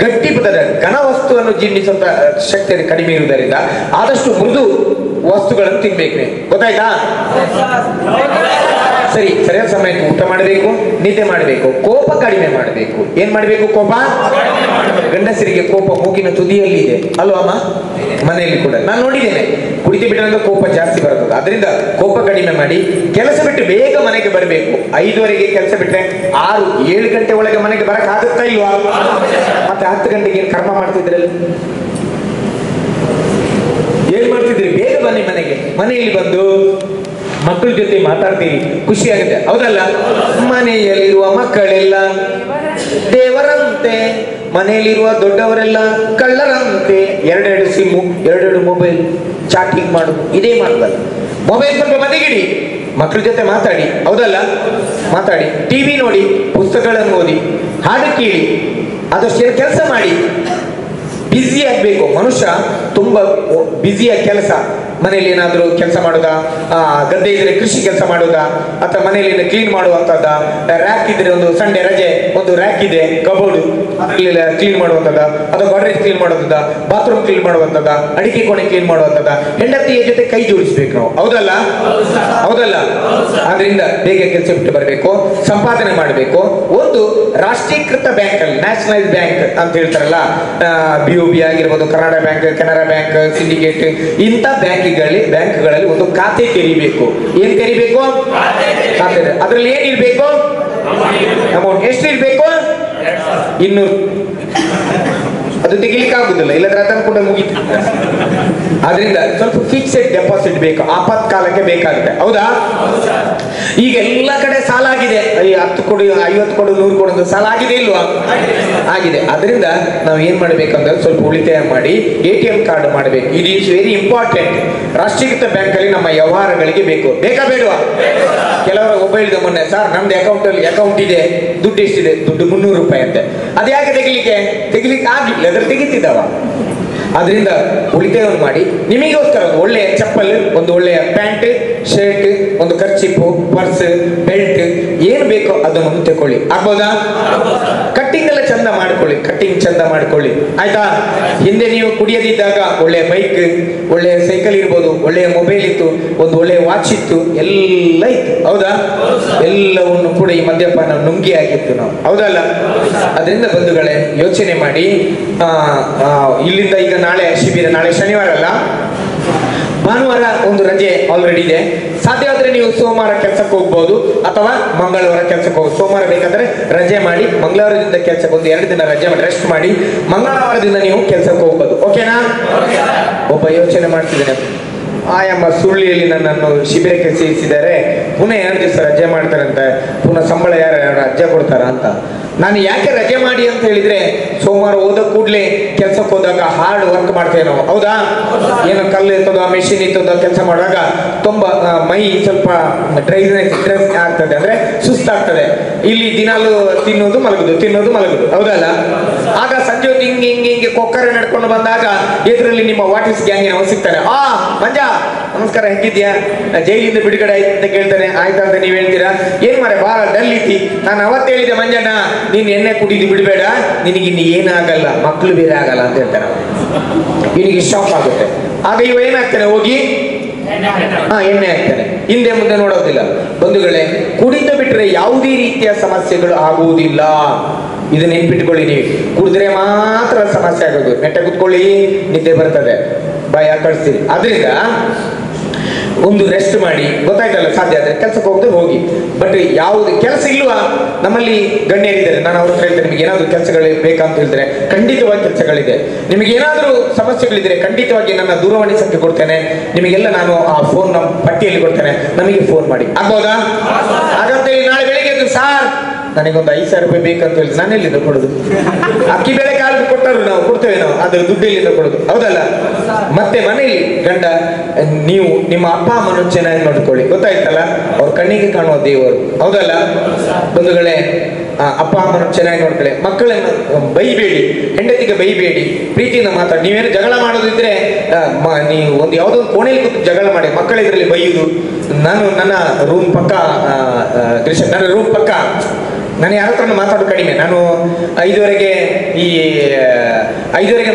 ಗಟ್ಟಿ ಪದಾರ್ಥ, ಘನ ವಸ್ತುವನ್ನು ಜೀರ್ಣಿಸುವಂತ ಶಕ್ತಿ ಕಡಿಮೆ ಇರುವುದರಿಂದ ಆದಷ್ಟು ಮೃದು ವಸ್ತುಗಳನ್ನು ತಿನ್ಬೇಕು ನೀವು. ಗೊತ್ತಾಯ್ತಾ? ಸರಿ, ಸರಿಯಾದ ಸಮಯಕ್ಕೆ ಊಟ ಮಾಡಬೇಕು, ನಿದ್ದೆ ಮಾಡಬೇಕು, ಕೋಪ ಕಡಿಮೆ ಮಾಡಬೇಕು. ಏನ್ ಮಾಡಬೇಕು? ಕೋಪ. ಗಂಡಸರಿಗೆ ಕೋಪ ಮೂಗಿನ ತುದಿಯಲ್ಲಿ ಇದೆ ಅಲ್ವಾ ಅಮ್ಮ? ಮನೆಯಲ್ಲಿ ಕೂಡ ನಾನು ನೋಡಿದ್ದೇನೆ. ಕುಡಿದು ಬಿಟ್ಟರೆ ಕೋಪ ಜಾಸ್ತಿ ಬರ್ತದೆ. ಅದರಿಂದ ಕೋಪ ಕಡಿಮೆ ಮಾಡಿ ಕೆಲಸ ಬಿಟ್ಟು ಬೇಗ ಮನೆಗೆ ಬರಬೇಕು. 5:30ಗೆ ಕೆಲಸ ಬಿಟ್ಟರೆ 6-7 ಗಂಟೆ ಒಳಗೆ ಮನೆಗೆ ಬರಕ್ ಆಗುತ್ತಾ ಇಲ್ವಾ? ಮತ್ತೆ 10 ಗಂಟೆಗೆ ಏನು ಕರ್ಮ ಮಾಡ್ತಿದ್ರಲ್ಲ, ಏನ್ ಮಾಡ್ತಿದ್ರಿ? ಬೇಗ ಬನ್ನಿ ಮನೆಗೆ. ಮನೆಯಲ್ಲಿ ಬಂದು ಮಕ್ಕಳ ಜೊತೆ ಮಾತಾಡ್ತೀರಿ, ಖುಷಿ ಆಗುತ್ತೆ, ಹೌದಲ್ಲ? ಮನೆಯಲ್ಲಿರುವ ಮಕ್ಕಳೆಲ್ಲ ದೇವರಂತೆ, ಮನೆಯಲ್ಲಿರುವ ದೊಡ್ಡವರೆಲ್ಲ ಕಳ್ಳರಂತೆ. 2 ಸಿಮ್ಮು, 2 ಮೊಬೈಲ್, ಚಾಟಿಂಗ್ ಮಾಡುದು, ಇದೇ ಮಾಡ್ತಲ್ಲ. ಮೊಬೈಲ್ ಸ್ವಲ್ಪ ಬದಿಗಿಡಿ, ಮಕ್ಕಳ ಜೊತೆ ಮಾತಾಡಿ, ಹೌದಲ್ಲ? ಮಾತಾಡಿ, ಟಿವಿ ನೋಡಿ, ಪುಸ್ತಕಗಳನ್ನು ಓದಿ, ಹಾಡು ಕೇಳಿ, ಆದಷ್ಟು ಕೆಲಸ ಮಾಡಿ. ಬ್ಯುಸಿ ಆಗ್ಬೇಕು ಮನುಷ್ಯ, ತುಂಬಾ ಬ್ಯುಸಿಯಾಗಿ ಕೆಲಸ. ಮನೆಯಲ್ಲಿ ಏನಾದರೂ ಕೆಲಸ ಮಾಡೋದಾ, ಗದ್ದೆ ಇದ್ರೆ ಕೃಷಿ ಕೆಲಸ ಮಾಡೋದಾ, ಅಥವಾ ಮನೆಯಲ್ಲಿ ಕ್ಲೀನ್ ಮಾಡುವಂತದ್ದ, ರ್ಯಾಕ್ ಇದ್ರೆ ಒಂದು ಸಂಡೆ ರಜೆ ಒಂದು ರ್ಯಾಕ್ ಇದೆ ಕಬೋರ್ಡ್ ಕ್ಲೀನ್ ಮಾಡುವಂತದ್ದ, ಅಥವಾ ಗಾಡ್ರೇಜ್ ಕ್ಲೀನ್ ಮಾಡುವಂತದ್ದ, ಬಾತ್ರೂಮ್ ಕ್ಲೀನ್ ಮಾಡುವಂತದ್ದ, ಅಡಿಕೆ ಕೋಣೆ ಕ್ಲೀನ್ ಮಾಡುವಂತದ್ದ. ಹೆಂಡತಿಯ ಜೊತೆ ಕೈ ಜೋಡಿಸ್ಬೇಕು ನಾವು, ಹೌದಲ್ಲ? ಹೌದಲ್ಲ? ಆದ್ರಿಂದ ಬೇಗ ಕೆಲಸ ಬಿಟ್ಟು ಬರಬೇಕು, ಸಂಪಾದನೆ ಮಾಡಬೇಕು. ಒಂದು ರಾಷ್ಟ್ರೀಕೃತ ಬ್ಯಾಂಕ್ ಅಲ್ಲಿ, ನ್ಯಾಷನಲೈಸ್ ಬ್ಯಾಂಕ್ ಅಂತ ಹೇಳ್ತಾರಲ್ಲ, BOB ಆಗಿರ್ಬೋದು, Karnataka bank, Canara bank, syndicate, ಇಂಥ ಬ್ಯಾಂಕ್ಗಳಲ್ಲಿ ಒಂದು ಖಾತೆ ತೆರಿಬೇಕು. ಏನ್ ತೆರಿಬೇಕು? ಖಾತೆ. ಅದ್ರಲ್ಲಿ ಏನಿರ್ಬೇಕು? ಅಮೌಂಟ್ ಎಷ್ಟು ಇರ್ಬೇಕು? 200. ಅದು ತೆಗಿಲಿಕ್ಕೆ ಆಗುದಿಲ್ಲ, ಇಲ್ಲದ್ರೆ ಅದನ್ನು ಕೂಡ ಮುಗಿತು. ಆದ್ರಿಂದ ಸ್ವಲ್ಪ ಫಿಕ್ಸೆಡ್ ಡೆಪಾಸಿಟ್ ಬೇಕು, ಆಪತ್ಕಾಲಕ್ಕೆ ಬೇಕಾಗುತ್ತೆ, ಹೌದಾ? ಈಗ ಎಲ್ಲ ಕಡೆ ಸಾಲ ಆಗಿದೆ, 10 ಕೊಡು, 50 ಕೊಡು, 100 ಕೊಡು ಸಾಲ ಆಗಿದೆ ಇಲ್ವಾ? ಆಗಿದೆ. ಅದರಿಂದ ನಾವು ಏನ್ ಮಾಡ್ಬೇಕಂದ್ರೆ ಸ್ವಲ್ಪ ಉಳಿತಾಯ ಮಾಡಿ ATM ಕಾರ್ಡ್ ಮಾಡಬೇಕು. ಇದು ಈಸ್ ವೆರಿ ಇಂಪಾರ್ಟೆಂಟ್. ರಾಷ್ಟ್ರೀಕೃತ ಬ್ಯಾಂಕ್ ಅಲ್ಲಿ ನಮ್ಮ ವ್ಯವಹಾರಗಳಿಗೆ ಬೇಕು, ಬೇಕಾ ಬೇಡವಾ? ಕೆಲವರ ಮೊಬೈಲ್ ಮೊನ್ನೆ, ಸರ್ ನಮ್ದು ಅಕೌಂಟ್ ಇದೆ, ದುಡ್ಡು ಎಷ್ಟಿದೆ? ದುಡ್ಡು 300 ರೂಪಾಯಿ ಅಂತೆ. ಅದು ಯಾಕೆ ತೆಗಿಲಿಕ್ಕೆ ಆಗ್ಲಿಲ್ಲ, ಅದ್ರ ತೆಗಿತಿದ್ದಾವ. ಅದರಿಂದ ಉಳಿತಾಯವನ್ನು ಮಾಡಿ ನಿಮಗೋಸ್ಕರ ಒಂದು ಒಳ್ಳೆಯ ಚಪ್ಪಲ್, ಒಂದು ಒಳ್ಳೆಯ ಪ್ಯಾಂಟ್, ಶರ್ಟ್, ಒಂದು ಕರ್ಚಿಪ್ಪು, ಪರ್ಸ್, ಬೆಲ್ಟ್, ಏನು ಬೇಕೋ ಅದನ್ನು ತಗೊಳ್ಳಿ. ಆಗ್ಬೋದಾ? ಕಟ್ಟಿಂಗ್ ಎಲ್ಲ ಚಂದ ಮಾಡ್ಕೊಳ್ಳಿ, ಕಟ್ಟಿಂಗ್ ಚಂದ ಮಾಡ್ಕೊಳ್ಳಿ, ಆಯ್ತಾ? ಹಿಂದೆ ನೀವು ಕುಡಿಯದಿದ್ದಾಗ ಒಳ್ಳೆಯ ಬೈಕ್, ಒಳ್ಳೆಯ ಸೈಕಲ್ ಇರ್ಬೋದು, ಒಳ್ಳೆಯ ಮೊಬೈಲ್ ಇತ್ತು, ಒಂದು ಒಳ್ಳೆಯ ವಾಚ್ ಇತ್ತು, ಎಲ್ಲ ಇತ್ತು, ಹೌದಾ? ಎಲ್ಲವನ್ನು ಕೂಡ ಈ ಮದ್ಯಪಾನ ನುಂಗಿ ಆಗಿತ್ತು ನಾವು, ಹೌದಲ್ಲ? ಅದರಿಂದ ಬಂಧುಗಳೇ ಯೋಚನೆ ಮಾಡಿ. ಇಲ್ಲಿಂದ ಈಗ ನಾಳೆ ಶಿಬಿರ, ನಾಳೆ ಶನಿವಾರ ಅಲ್ಲ, ಭಾನುವಾರ ಒಂದು ರಜೆ ಆಲ್ರೆಡಿ ಇದೆ. ಸಾಧ್ಯವಾದ್ರೆ ನೀವು ಸೋಮವಾರ ಕೆಲಸಕ್ಕೆ ಹೋಗ್ಬೋದು, ಅಥವಾ ಮಂಗಳವಾರ ಕೆಲಸಕ್ಕೆ ಹೋಗ್ಬೋದು. ಸೋಮವಾರ ಬೇಕಾದ್ರೆ ರಜೆ ಮಾಡಿ, ಮಂಗಳವಾರದಿಂದ ಕೆಲಸಕ್ಕೆ ಒಂದು 2 ದಿನ ರಜೆ ಮಾಡಿ ರೆಸ್ಟ್ ಮಾಡಿ, ಮಂಗಳವಾರದಿಂದ ನೀವು ಕೆಲಸಕ್ಕೆ ಹೋಗ್ಬೋದು. ಓಕೆನಾ? ಒಬ್ಬ ಯೋಚನೆ ಮಾಡ್ತಿದ್ದೇನೆ, ಆಯಮ್ಮ ಸುಳ್ಳಿಯಲ್ಲಿ ನನ್ನನ್ನು ಶಿಬಿರಕ್ಕೆ ಸೇರಿಸಿದ್ದಾರೆ, ಪುನಃ 2 ದಿವಸ ರಜೆ ಮಾಡ್ತಾರಂತೆ, ಪುನಃ ಸಂಬಳ ಯಾರು ರಜೆ ಕೊಡ್ತಾರ ಅಂತ. ನಾನು ಯಾಕೆ ರಜೆ ಮಾಡಿ ಅಂತ ಹೇಳಿದ್ರೆ, ಸೋಮವಾರ ಹೋದ ಕೂಡಲೇ ಕೆಲ್ಸಕ್ಕೆ ಹೋದಾಗ ಹಾರ್ಡ್ ವರ್ಕ್ ಮಾಡ್ತೇವೆ ನಾವು, ಹೌದಾ? ಏನೋ ಕಲ್ಲು ಇರ್ತದೋ, ಮೆಷಿನ್ ಇರ್ತದೋ, ಕೆಲಸ ಮಾಡುವಾಗ ತುಂಬಾ ಮೈ ಸ್ವಲ್ಪ ಡ್ರೈನೆಸ್ ಆಗ್ತದೆ, ಅಂದ್ರೆ ಸುಸ್ತಾಗ್ತದೆ. ಇಲ್ಲಿ ದಿನಾಲು ತಿನ್ನೋದು ಮಲಗುದು, ಹೌದಲ್ಲ? ಆಗ ಸಂಜೆ ಹೊತ್ತು ಹಿಂಗೆ ಕೊಕ್ಕರೆ ನಡ್ಕೊಂಡು ಬಂದಾಗ ಎದುರಲ್ಲಿ ನಿಮ್ಮ ವಾಟಿಸ್ ಗ್ಯಾಂಗಿನ ಸಿಗ್ತಾನೆ. ಮಂಜಾ ನಮಸ್ಕಾರ, ಹೆಂಗಿದ್ಯಾ? ಜೈಲಿಂದ ಬಿಡುಗಡೆ ಆಯ್ತು ಅಂತ ಕೇಳ್ತಾನೆ. ಆಯ್ತಾ ಅಂತ ನೀವ್ ಹೇಳ್ತೀರಾ? ಏನ್ ಮಾರೆ ಬಹಳ ಡಲ್ ಇತ್ತಿ, ನಾನು ಅವತ್ತು ಹೇಳಿದೆ ಮಂಜಣ್ಣ, ನೀನ್ ಎಣ್ಣೆ ಕುಡಿದು ಬಿಡಬೇಡ, ನಿನಗೆ ಇನ್ನು ಏನಾಗಲ್ಲ, ಮಕ್ಕಳು ಬೇರೆ ಆಗಲ್ಲ ಅಂತ ಹೇಳ್ತಾನೆ. ಇವನಿಗೆ ಶಾಕ್ ಆಗುತ್ತೆ. ಆಗ ಇವ ಏನಾಗ್ತಾನೆ, ಹೋಗಿ ಎಣ್ಣೆ ಹಾಕ್ತಾನೆ, ಹಿಂದೆ ಮುಂದೆ ನೋಡೋದಿಲ್ಲ. ಬಂಧುಗಳೇ, ಕುಡಿತ ಬಿಟ್ಟರೆ ಯಾವುದೇ ರೀತಿಯ ಸಮಸ್ಯೆಗಳು ಆಗುವುದಿಲ್ಲ. ಇದು ನೆನ್ಪಿಟ್ಕೊಳ್ಳಿ, ನೀವು ಕುಡಿದ್ರೆ ಮಾತ್ರ ಸಮಸ್ಯೆ ಆಗೋದು. ನೆಟ್ಟ ಕುತ್ಕೊಳ್ಳಿ, ನಿದ್ದೆ ಬರ್ತದೆ, ಭಯ ಕಳಿಸ್ತೀರಿ. ಆದ್ರಿಂದ ಒಂದು ರೆಸ್ಟ್ ಮಾಡಿ, ಗೊತ್ತಾಯ್ತಲ್ಲ? ಸಾಧ್ಯ ಆದ್ರೆ ಕೆಲ್ಸಕ್ಕೆ ಹೋಗದೆ ಹೋಗಿ. ಬಟ್ ಯಾವ್ದು ಕೆಲಸ ಇಲ್ವಾ? ನಮ್ಮಲ್ಲಿ ಗಣ್ಯರಿದ್ದಾರೆ, ನಾನು ಅವ್ರ ಹತ್ರ ಹೇಳ್ತೇನೆ, ನಿಮಗೆ ಏನಾದ್ರು ಕೆಲಸಗಳು ಬೇಕಂತ ಹೇಳಿದ್ರೆ ಖಂಡಿತವಾಗಿ ಕೆಲಸಗಳಿದೆ. ನಿಮಗೆ ಏನಾದ್ರೂ ಸಮಸ್ಯೆಗಳಿದ್ರೆ ಖಂಡಿತವಾಗಿ ನನ್ನ ದೂರವಾಣಿ ಸಂಖ್ಯೆ ಕೊಡ್ತೇನೆ, ನಿಮಗೆಲ್ಲ ನಾನು ಆ ಫೋನ್ ನಮ್ಮ ಪಟ್ಟಿಯಲ್ಲಿ ಕೊಡ್ತೇನೆ, ನಮಗೆ ಫೋನ್ ಮಾಡಿ, ಆಗ್ಬೋದಾ? ಹಾಗಂತ ಹೇಳಿ ನಾಳೆ ಬೆಳಿಗ್ಗೆ ಸಾರ್ ನನಗೊಂದು 5,000 ರೂಪಾಯಿ ಬೇಕಂತ ಹೇಳಿದ್ರೆ ನಾನು ಎಲ್ಲಿಂದ ಕೊಡೋದು? ಅಕ್ಕಿ ಬೆಳೆ ಕಾಲು ಕೊಟ್ಟರು ನಾವು ಕೊಡ್ತೇವೆ, ನಾವು ಅದ್ರ ದುಡ್ಡು ಎಲ್ಲಿಂದ ಕೊಡೋದು, ಹೌದಲ್ಲ? ಮತ್ತೆ ಮನೆಯಲ್ಲಿ ಗಂಡ, ನೀವು ನಿಮ್ಮ ಅಪ್ಪ ಅಮ್ಮನ ಚೆನ್ನಾಗಿ ನೋಡ್ಕೊಳ್ಳಿ, ಗೊತ್ತಾಯ್ತಲ್ಲ? ಅವ್ರ ಕಣ್ಣಿಗೆ ಕಾಣುವ ದೇವರು, ಹೌದಲ್ಲ? ಬಂಧುಗಳೇ, ಅಪ್ಪ ಅಮ್ಮನ ಚೆನ್ನಾಗಿ ನೋಡ್ಕೊಳ್ಳಿ. ಮಕ್ಕಳನ್ನು ಬೈಬೇಡಿ, ಹೆಂಡತಿಗೆ ಬೈಬೇಡಿ, ಪ್ರೀತಿಯಿಂದ ಮಾತಾಡಿ. ನೀವೇನು ಜಗಳ ಮಾಡೋದಿದ್ರೆ ನೀವು ಒಂದು ಯಾವುದೋ ಒಂದು ಕೋಣೆಯಲ್ಲಿ ಕೂತು ಜಗಳ ಮಾಡಿ, ಮಕ್ಕಳ ಇದರಲ್ಲಿ ಬೈಯುವುದು. ನನ್ನ ರೂಮ್ ಪಕ್ಕ ನಾನು ಯಾರ ಹತ್ರ ಮಾತಾಡೋದು ಕಡಿಮೆ. ನಾನು 5:30ಗೆ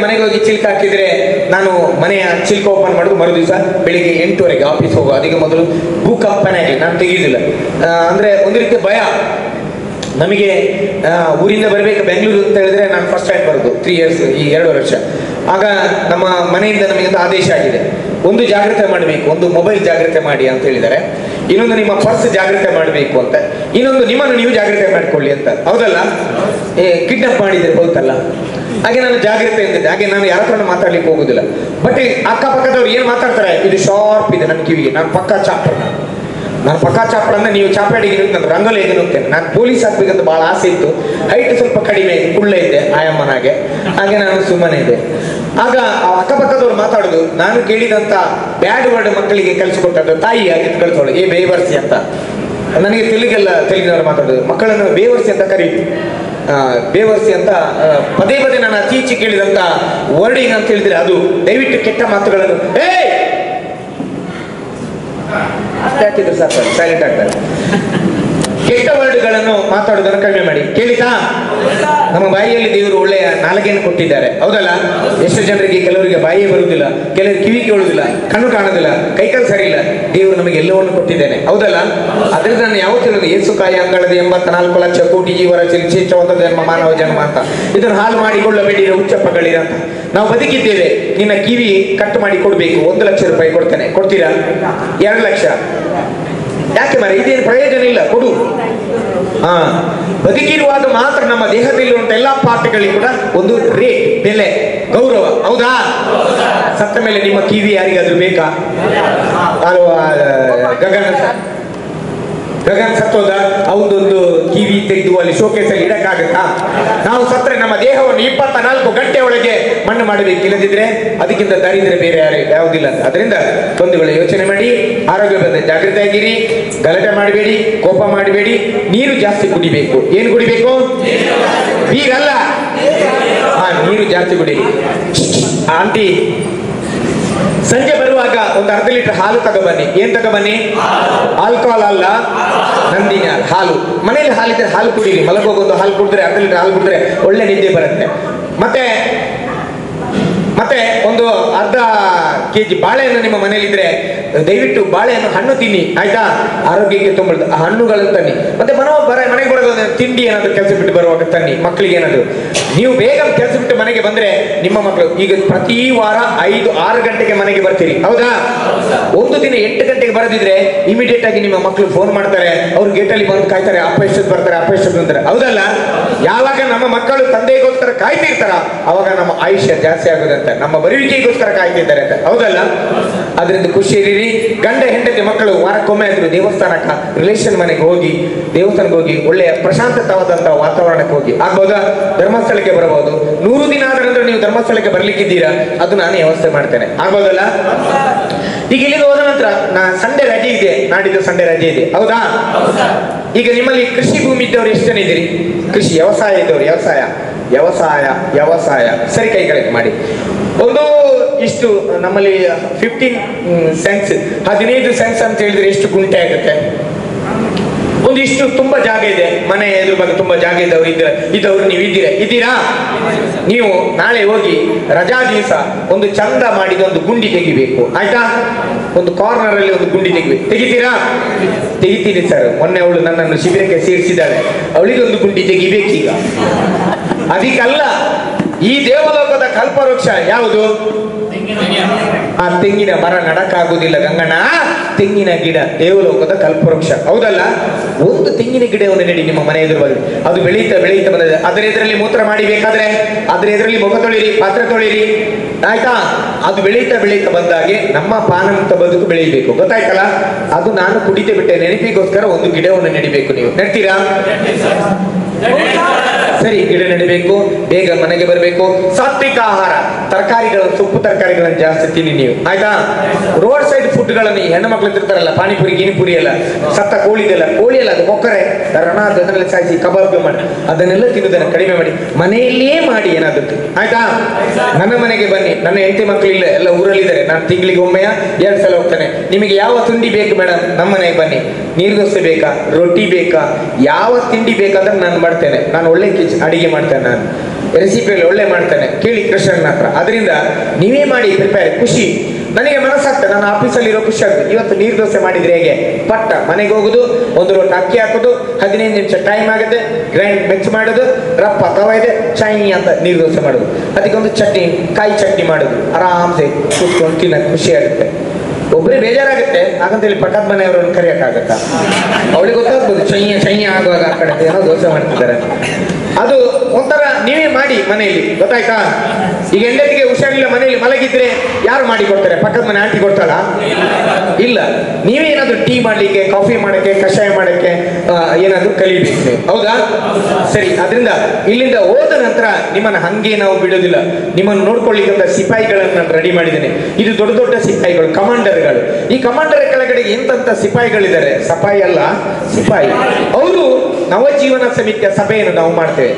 ಮನೆಗೆ ಹೋಗಿ ಚಿಲ್ಕ ಹಾಕಿದ್ರೆ, ನಾನು ಮನೆಯ ಚಿಲ್ಕ ಓಪನ್ ಮಾಡೋದು ಮರು ದಿವಸ ಬೆಳಿಗ್ಗೆ 8:30ಗೆ ಆಫೀಸ್ ಹೋಗೋ. ಅದಕ್ಕೆ ಮೊದಲು ಭೂಕಂಪನಾಗಿ ನಾನು ತೆಗೆಯುವುದಿಲ್ಲ. ಅಂದ್ರೆ ಒಂದು ರೀತಿ ಭಯ ನಮಗೆ. ಊರಿಂದ ಬರಬೇಕು ಬೆಂಗಳೂರು ಅಂತ ಹೇಳಿದ್ರೆ ನಾನು ಫಸ್ಟ್ ಟೈಮ್ ಬರೋದು 3 years, ಈ 2 ವರ್ಷ. ಆಗ ನಮ್ಮ ಮನೆಯಿಂದ ನಮಗೆ ಆದೇಶ ಆಗಿದೆ, ಒಂದು ಜಾಗ್ರತೆ ಮಾಡಬೇಕು, ಒಂದು ಮೊಬೈಲ್ ಜಾಗ್ರತೆ ಮಾಡಿ ಅಂತ ಹೇಳಿದ್ದಾರೆ, ಇನ್ನೊಂದು ನಿಮ್ಮ ಪರ್ಸ್ ಜಾಗ್ರತೆ ಮಾಡಬೇಕು ಅಂತ, ಇನ್ನೊಂದು ನಿಮ್ಮನ್ನು ನೀವು ಜಾಗ್ರತೆ ಮಾಡಿಕೊಳ್ಳಿ ಅಂತ. ಹೌದಲ್ಲ? ಕಿಡ್ನಾಪ್ ಮಾಡಿದ್ರೆ ಹೋಗ್ತಲ್ಲ, ಹಾಗೆ ನಾನು ಜಾಗ್ರತೆ ಎಂದಿದ್ದೆ. ಹಾಗೆ ನಾನು ಯಾರ ಹತ್ರ ಮಾತಾಡ್ಲಿಕ್ಕೆ ಹೋಗುದಿಲ್ಲ. ಬಟ್ ಅಕ್ಕಪಕ್ಕದವ್ರು ಏನ್ ಮಾತಾಡ್ತಾರೆ, ಇದು ಶಾರ್ಪ್ ಇದೆ ನನ್ನ ಕಿವಿಗೆ, ನಾನು ಪಕ್ಕಾ ಚಾಪರ್, ನಾನು ಪಕ್ಕಾ ಚಾಪರ್ ಅಂದ್ರೆ ನೀವು ಚಾಪಡಿಗೆ ನಾನು ರಂಗೋಲಿ ಹೇಗೆ ಹೋಗ್ತೇನೆ. ನಾನು ಪೊಲೀಸ್ ಆಗ್ಬೇಕಂತ ಬಹಳ ಆಸೆ ಇತ್ತು, ಹೈಟ್ ಸ್ವಲ್ಪ ಕಡಿಮೆ ಇದೆ, ಕುಳ್ಳ ಇದ್ದೆ ಆಯಮ್ಮನಾಗೆ, ಹಾಗೆ ನಾನು ಸುಮ್ಮನೆ ಇದೆ. ಆಗ ಅಕ್ಕಪಕ್ಕದವ್ರು ಮಾತಾಡುದು, ನಾನು ಕೇಳಿದಂತ ಬ್ಯಾಡ್ ವರ್ಡ್ ಮಕ್ಕಳಿಗೆ ಕಲಿಸಿಕೊಟ್ಟದ್ದು ತಾಯಿ ಆಗಿದ್ದು ಕಳಿಸೋಳು, ಏ ಬೇವರ್ಸಿ ಅಂತ. ನನಗೆ ತೆಲುಗಿನವರು ಮಾತಾಡೋದು, ಮಕ್ಕಳನ್ನು ಬೇವರ್ಸಿ ಅಂತ ಕರೀತು, ಬೇವರ್ಸಿ ಅಂತ ಪದೇ ಪದೇ ನಾನು ಅತಿ ಹೆಚ್ಚು ಕೇಳಿದಂತ ವರ್ಡಿಂಗ್ ಅಂತ ಹೇಳಿದ್ರೆ ಅದು. ದಯವಿಟ್ಟು ಕೆಟ್ಟ ಮಾತುಗಳನ್ನು ಹಾಕಿದ್ರು ಸರ್, ಸೈಲೆಂಟ್ ಆಗ್ತಾರೆ. ಕೆಟ್ಟ ವರ್ಡ್ಗಳನ್ನು ಮಾತಾಡೋದನ್ನು ಕಡಿಮೆ ಮಾಡಿ. ಕೇಳಿತಾ? ನಮ್ಮ ಬಾಯಿಯಲ್ಲಿ ದೇವರು ಒಳ್ಳೆಯ ನಾಲಿಗೆಯನ್ನು ಕೊಟ್ಟಿದ್ದಾರೆ. ಹೌದಲ್ಲ? ಎಷ್ಟು ಜನರಿಗೆ, ಕೆಲವರಿಗೆ ಬಾಯಿಯೇ ಬರುವುದಿಲ್ಲ, ಕೆಲವರಿಗೆ ಕಿವಿ ಕೇಳುವುದಿಲ್ಲ, ಕಣ್ಣು ಕಾಣುವುದಿಲ್ಲ, ಕೈಕಾಲು ಸರಿ ಇಲ್ಲ. ದೇವರು ನಮಗೆ ಎಲ್ಲವನ್ನು ಕೊಟ್ಟಿದ್ದೇನೆ. ಹೌದಲ್ಲ? ಅದರಿಂದ ನಾನು ಯಾವತ್ತೂ ಹೇಳೋದು, ಏಸು ಕಾಯ ಅಂಗಳದ 84 ಲಕ್ಷ ಕೋಟಿ ಜೀವರ ಚಿಲ್ಚಿಚ್ಚವಂತ ಜನ್ಮ ಮಾನವ ಜನ್ಮ ಅಂತ. ಇದನ್ನು ಹಾಳು ಮಾಡಿಕೊಳ್ಳಬೇಡಿರ, ಉಚ್ಚಪ್ಪಗಳಿರ ಅಂತ. ನಾವು ಬದುಕಿದ್ದೇವೆ, ನಿನ್ನ ಕಿವಿ ಕಟ್ ಮಾಡಿ ಕೊಡ್ಬೇಕು, 1 ಲಕ್ಷ ರೂಪಾಯಿ ಕೊಡ್ತೇನೆ, ಕೊಡ್ತೀರಾ? 2 ಲಕ್ಷ ಯಾಕೆ ಮರ, ಇದೇನು ಪ್ರಯೋಜನ ಇಲ್ಲ, ಕೊಡು. ಬದುಕಿರುವಾಗ ಮಾತ್ರ ನಮ್ಮ ದೇಹದಲ್ಲಿರುವಂತ ಎಲ್ಲಾ ಪಾರ್ಟ್ಗಳಿಗೆ ಕೂಡ ಒಂದು ರೇಟ್, ಬೆಲೆ, ಗೌರವ. ಹೌದಾ? ಸತ್ತ ಮೇಲೆ ನಿಮ್ಮ ಕಿವಿ ಯಾರಿಗಾದ್ರೂ ಬೇಕಾ? ಅಲ್ವಾ? ಗಗನ್ ಸತ್ತೋದ, ಅವನದೊಂದು ಕಿವಿ ತೆಗೆದು ಅಲ್ಲಿ ಶೋಕೇಸಲ್ಲಿ ಇಡಕ್ಕಾಗತ್ತಾ? ನಾವು ಸತ್ತರೆ ನಮ್ಮ ದೇಹವನ್ನು 24 ಗಂಟೆ ಒಳಗೆ ಮಣ್ಣು ಮಾಡಬೇಕು, ಇಲ್ಲದಿದ್ರೆ ಅದಕ್ಕಿಂತ ದರಿದ್ರೆ ಬೇರೆ ಯಾವುದಿಲ್ಲ ಅಂತ. ಅದರಿಂದ ಬಂಧುಗಳು ಯೋಚನೆ ಮಾಡಿ, ಆರೋಗ್ಯ ಬಂದ ಜಾಗೃತಿ ಆಗಿರಿ, ಗಲಾಟೆ ಮಾಡಬೇಡಿ, ಕೋಪ ಮಾಡಬೇಡಿ, ನೀರು ಜಾಸ್ತಿ ಕುಡಿಬೇಕು. ಏನು ಕುಡಿಬೇಕು? ಬೀಗಲ್ಲ, ನೀರು ಜಾಸ್ತಿ ಕುಡಿರಿ. ಆಂಟಿ, ಸಂಜೆ ಬರುವಾಗ ಒಂದು 1/2 ಲೀಟರ್ ಹಾಲು ತಗೊಬನ್ನಿ. ಏನ್ ತಗೊಬನ್ನಿ? ಆಲ್ಕೋಹಾಲ್ ಅಲ್ಲ, ನಂದಿನಿ ಹಾಲು. ಮನೆಯಲ್ಲಿ ಹಾಲಿದ್ರೆ ಹಾಲು ಕುಡೀರಿ. ಮಲಗೋಗೊಂದು ಹಾಲು ಕುಡಿದ್ರೆ, 1/2 ಲೀಟರ್ ಹಾಲು ಕುಡಿದ್ರೆ ಒಳ್ಳೆ ನಿದ್ದೆ ಬರುತ್ತೆ. ಮತ್ತೆ ಒಂದು ಅರ್ಧ ಕೆಜಿ ಬಾಳೆಹಣ್ಣು ನಿಮ್ಮ ಮನೇಲಿದ್ರೆ ದಯವಿಟ್ಟು ಬಾಳೆಹಣ್ಣು ಹಣ್ಣು ತಿನ್ನಿ, ಆಯ್ತಾ? ಆರೋಗ್ಯಕ್ಕೆ ತುಂಬ ಹಣ್ಣುಗಳನ್ನು ತನ್ನಿ. ಮತ್ತೆ ಮನೆಗೆ ಬರೋದು ತಿಂಡಿ ಏನಾದ್ರು ಕೆಲಸ ಬಿಟ್ಟು ಬರುವಾಗ ತನ್ನಿ, ಮಕ್ಕಳಿಗೆ ಏನಾದ್ರು. ನೀವು ಬೇಗ ಕೆಲಸ ಬಿಟ್ಟು ಮನೆಗೆ ಬಂದ್ರೆ ನಿಮ್ಮ ಮಕ್ಕಳು ಈಗ ಪ್ರತಿ ವಾರ 5-6 ಗಂಟೆಗೆ ಮನೆಗೆ ಬರ್ತೀರಿ. ಹೌದಾ? ಒಂದು ದಿನ 8 ಗಂಟೆಗೆ ಬರದಿದ್ರೆ ಇಮಿಡಿಯೇಟ್ ಆಗಿ ನಿಮ್ಮ ಮಕ್ಕಳು ಫೋನ್ ಮಾಡ್ತಾರೆ, ಅವ್ರು ಗೇಟಲ್ಲಿ ಬಂದು ಕಾಯ್ತಾರೆ, ಅಪ್ಪ ಎಷ್ಟೊತ್ತು ಬರ್ತಾರೆ, ಅಪ್ಪ ಎಷ್ಟೊತ್ತು ಅಂತಾರೆ. ಹೌದಲ್ಲ? ಯಾವಾಗ ನಮ್ಮ ಮಕ್ಕಳು ತಂದೆಗೋಸ್ಕರ ಕಾಯ್ತಿರ್ತಾರ ಅವಾಗ ನಮ್ಮ ಆಯುಷ್ಯ ಜಾಸ್ತಿ ಆಗೋದಂತ, ನಮ್ಮ ಬರುವಿಕೆಗೋಸ್ಕರ ಕಾಯ್ತಿದ್ದಾರೆ ಅಂತ. ಹೌದಲ್ಲ? ಅದರಿಂದ ಖುಷಿ ಇರಿ. ಗಂಡ ಹೆಂಡತಿ ಮಕ್ಕಳು ವಾರಕ್ಕೊಮ್ಮೆ ಆದ್ರೂ ದೇವಸ್ಥಾನಕ್ಕೆ, ರಿಲೇಷನ್ ಮನೆಗೆ ಹೋಗಿ, ದೇವಸ್ಥಾನಕ್ಕೆ ಹೋಗಿ, ಒಳ್ಳೆಯ ಪ್ರಶಾಂತವಾದಂತಹ ವಾತಾವರಣಕ್ಕೆ ಹೋಗಿ ಆಗ್ಬೋದಾ? ಧರ್ಮಸ್ಥಳಕ್ಕೆ ಬರಬಹುದು. 100 ದಿನ ಆದ ನಂತರ ನೀವು ಧರ್ಮಸ್ಥಳಕ್ಕೆ ಬರ್ಲಿಕ್ಕಿದ್ದೀರಾ, ಅದು ನಾನೇ ವ್ಯವಸ್ಥೆ ಮಾಡ್ತೇನೆ. ಆಗ್ಬೋದಲ್ಲ? ಈಗ ಇಲ್ಲಿಗೆ ಹೋದ ನಂತರ ಸಂಡೆ ರಜೆ ಇದೆ, ನಾಡಿದ್ದು ಸಂಡೆ ರಜೆ ಇದೆ. ಹೌದಾ? ಈಗ ನಿಮ್ಮಲ್ಲಿ ಕೃಷಿ ಭೂಮಿ ಇದ್ದವ್ರು ಎಷ್ಟು ಜನ ಇದ್ದೀರಿ? ಕೃಷಿ ವ್ಯವಸಾಯ ಇದ್ದವ್ರು, ವ್ಯವಸಾಯ ಸರಿ, ಕೈ ಕೆಳಗೆ ಮಾಡಿ. ಒಂದು ಇಷ್ಟು ನಮ್ಮಲ್ಲಿ 15 ಸೆನ್ಸ್, 15 ಸೆನ್ಸ್ ಅಂತ ಹೇಳಿದ್ರೆ ಎಷ್ಟು ಗುಂಟೆ ಆಗುತ್ತೆ? ಒಂದಿಷ್ಟು ತುಂಬಾ ಜಾಗ ಇದೆ, ಮನೆ ಎದುರು ಬಗ್ಗೆ ತುಂಬಾ ಜಾಗ ಇದ್ದವ್ರು ನೀವು ಇದ್ದೀರಾ? ನೀವು ನಾಳೆ ಹೋಗಿ ರಜಾ ದಿವಸ ಒಂದು ಚಂದ ಮಾಡಿದ ಒಂದು ಗುಂಡಿ ತೆಗಿಬೇಕು, ಆಯ್ತಾ? ಒಂದು ಕಾರ್ನರ್ ಅಲ್ಲಿ ಒಂದು ಗುಂಡಿ ತೆಗಿಬೇಕು. ತೆಗಿತೀರಾ? ತೆಗಿತೀನಿ ಸರ್, ಮೊನ್ನೆ ಅವಳು ನನ್ನನ್ನು ಶಿಬಿರಕ್ಕೆ ಸೇರಿಸಿದ್ದಾಳೆ, ಅವಳಿಗೆ ಒಂದು ಗುಂಡಿ ತೆಗಿಬೇಕೀಗ. ಅದಕ್ಕಲ್ಲ, ಈ ದೇವಲೋಕದ ಕಲ್ಪವೃಕ್ಷ ಯಾವುದು? ಆ ತೆಂಗಿನ ಮರ ನಡಕ್ಕಾಗುವುದಿಲ್ಲ ಗಂಗಣ್ಣ, ತೆಂಗಿನ ಗಿಡ ದೇವಲೋಕದ ಕಲ್ಪವೃಕ್ಷ. ಹೌದಲ್ಲ? ಒಂದು ತೆಂಗಿನ ಗಿಡವನ್ನು ನೆಡಿ ನಿಮ್ಮ ಮನೆ ಎದುರು ಬಂದ್ರೆ ಅದು ಬೆಳೀತಾ ಬಂದಿದೆ. ಅದರ ಎದುರಲ್ಲಿ ಮೂತ್ರ ಮಾಡಿಬೇಕಾದ್ರೆ ಅದರ ಎದುರಲ್ಲಿ ಮುಖ ತೊಳಿರಿ, ಪಾತ್ರೆ ತೊಳಿರಿ, ಆಯ್ತಾ? ಅದು ಬೆಳೀತಾ ಬಂದಾಗೆ ನಮ್ಮ ಪಾನಮುಕ್ತ ಬದುಕು ಬೆಳೀಬೇಕು. ಗೊತ್ತಾಯ್ತಲ್ಲ? ಅದು ನಾನು ಕುಡಿತೆ ಬಿಟ್ಟೆ ನೆನಪಿಗೋಸ್ಕರ ಒಂದು ಗಿಡವನ್ನು ನೆಡಿಬೇಕು. ನೀವು ನೆಡ್ತೀರಾ? ಸರಿ, ಗಿಡ ನೆಡಬೇಕು, ಬೇಗ ಮನೆಗೆ ಬರಬೇಕು. ಸಾತ್ವಿಕ ಆಹಾರ, ತರಕಾರಿಗಳನ್ನು, ಸೊಪ್ಪು ತರಕಾರಿಗಳನ್ನು ಜಾಸ್ತಿ ತಿನ್ನಿ ನೀವು, ಆಯ್ತಾ? ರೋಡ್ ಸೈಡ್ ಫುಡ್ಗಳನ್ನು ಹೆಣ್ಣು ಮಕ್ಕಳು ತಿರ್ತಾರಲ್ಲ, ಪಾನಿಪುರಿ ಗಿನಿಪುರಿ ಎಲ್ಲ, ಸತ್ತ ಕೋಳಿ ಅಲ್ಲ, ಅದು ಕೊಕ್ಕರೆ ಅದನ್ನೆಲ್ಲ ಸಾಯಿಸಿ ಕಬಾಬ್ ಮಾಡಿ ಅದನ್ನೆಲ್ಲ ತಿನ್ನೋದನ್ನ ಕಡಿಮೆ ಮಾಡಿ, ಮನೆಯಲ್ಲೇ ಮಾಡಿ ಏನಾದ್ರು, ಆಯ್ತಾ? ನನ್ನ ಮನೆಗೆ ಬನ್ನಿ, ನನ್ನ ಹೆಂಡತಿ ಮಕ್ಕಳು ಇಲ್ಲ, ಎಲ್ಲ ಊರಲ್ಲಿದ್ದಾರೆ. ನಾನು ತಿಂಗಳಿಗೆ ಒಮ್ಮೆಯ 2 ಸಲ ಹೋಗ್ತಾನೆ. ನಿಮಗೆ ಯಾವ ತಿಂಡಿ ಬೇಕು ಮೇಡಮ್, ನಮ್ಮ ಮನೆಗೆ ಬನ್ನಿ. ನೀರು ದೋಸೆ ಬೇಕಾ, ರೊಟ್ಟಿ ಬೇಕಾ, ಯಾವ ತಿಂಡಿ ಬೇಕಾದ್ರೆ ನಾನು ಮಾಡ್ತೇನೆ. ನಾನು ಒಳ್ಳೆ ಅಡಿಗೆ ಮಾಡ್ತೇನೆ, ನಾನು ರೆಸಿಪಿಯಲ್ಲಿ ಒಳ್ಳೆ ಮಾಡ್ತೇನೆ. ಕೇಳಿ ಕೃಷ್ಣನ ಹತ್ರ. ಅದರಿಂದ ನೀವೇ ಮಾಡಿ ಪ್ರಿಪೇರ್. ಖುಷಿ ನನಗೆ ಮನಸ್ಸಾಗ್ತದೆ, ನನ್ನ ಆಫೀಸಲ್ಲಿ ಇರೋ ಖುಷಿ ಆಗ್ತದೆ. ಇವತ್ತು ನೀರು ದೋಸೆ ಮಾಡಿದ್ರೆ ಹೇಗೆ, ಪಟ್ಟ ಮನೆಗೆ ಹೋಗುದು, ಒಂದು ಲೋಟ ಅಕ್ಕಿ ಹಾಕೋದು, 15 ನಿಮಿಷ ಟೈಮ್ ಆಗುತ್ತೆ, ಗ್ರೈಂಡ್ ಮಿಕ್ಸ್ ಮಾಡೋದು, ರಪ್ಪ ತವ ಇದೆ, ಚೈ ಅಂತ ನೀರು ದೋಸೆ ಮಾಡೋದು, ಅದಕ್ಕೆ ಒಂದು ಚಟ್ನಿ, ಕಾಯಿ ಚಟ್ನಿ ಮಾಡೋದು, ಆರಾಮ್ಸೆ ಕೂತ್ಕೊಂಡು ತಿನ್ನಕ್ಕೆ ಖುಷಿ ಆಗುತ್ತೆ. ಒಬ್ಬರೇ ಬೇಜಾರಾಗುತ್ತೆ, ಹಾಗಂತೇಳಿ ಪಕ್ಕದ ಮನೆಯವರನ್ನು ಕರೆಯೋಕ್ಕಾಗತ್ತಾ? ಅವಳಿಗೆ ಗೊತ್ತಾಗ್ಬೋದು ಚೈಯ ಆಗುವಾಗ ಆ ಕಡೆ ಏನೋ ದೋಸೆ ಮಾಡ್ತಿದ್ದಾರೆ. ಅದು ಒಂಥರ ನೀವೇ ಮಾಡಿ ಮನೆಯಲ್ಲಿ, ಗೊತ್ತಾಯ್ತಾ? ಈಗ ಹೆಂಡತಿಗೆ ಹುಷಾರಿಲ್ಲ ಮನೆಯಲ್ಲಿ ಮಲಗಿದ್ರೆ ಯಾರು ಮಾಡಿ ಕೊಡ್ತಾರೆ? ಪಕ್ಕದ ಮನೆ ಆಂಟಿ ಕೊಡ್ತಾಳ? ಇಲ್ಲ. ನೀವೇ ಏನಾದ್ರು ಟೀ ಮಾಡ್ಲಿಕ್ಕೆ, ಕಾಫಿ ಮಾಡಕ್ಕೆ, ಕಷಾಯ ಮಾಡಕ್ಕೆ ಏನಾದ್ರು ಕಲಿಬೇಕು ನೀವು, ಹೌದಾ? ಸರಿ. ಅದರಿಂದ ಇಲ್ಲಿಂದ ಹೋದ ನಂತರ ನಿಮ್ಮನ್ನ ಹಂಗೆ ನಾವು ಬಿಡೋದಿಲ್ಲ. ನಿಮ್ಮನ್ನು ನೋಡ್ಕೊಳ್ಳಿಕ್ಕಂತ ಸಿಪಾಯಿಗಳನ್ನು ನಾನು ರೆಡಿ ಮಾಡಿದ್ದೇನೆ. ಇದು ದೊಡ್ಡ ದೊಡ್ಡ ಸಿಪಾಯಿಗಳು, ಕಮಾಂಡರ್ಗಳು. ಈ ಕಮಾಂಡರ್ ಕೆಳಗಡೆ ಎಂತ ಸಿಪಾಯಿಗಳಿದ್ದಾರೆ, ಸಫಾಯಿ ಅಲ್ಲ ಸಿಪಾಯಿ. ಅವರು ನವಜೀವನ ಸಮಿತಿಯ ಸಭೆಯನ್ನು ನಾವು ಮಾಡ್ತೇವೆ.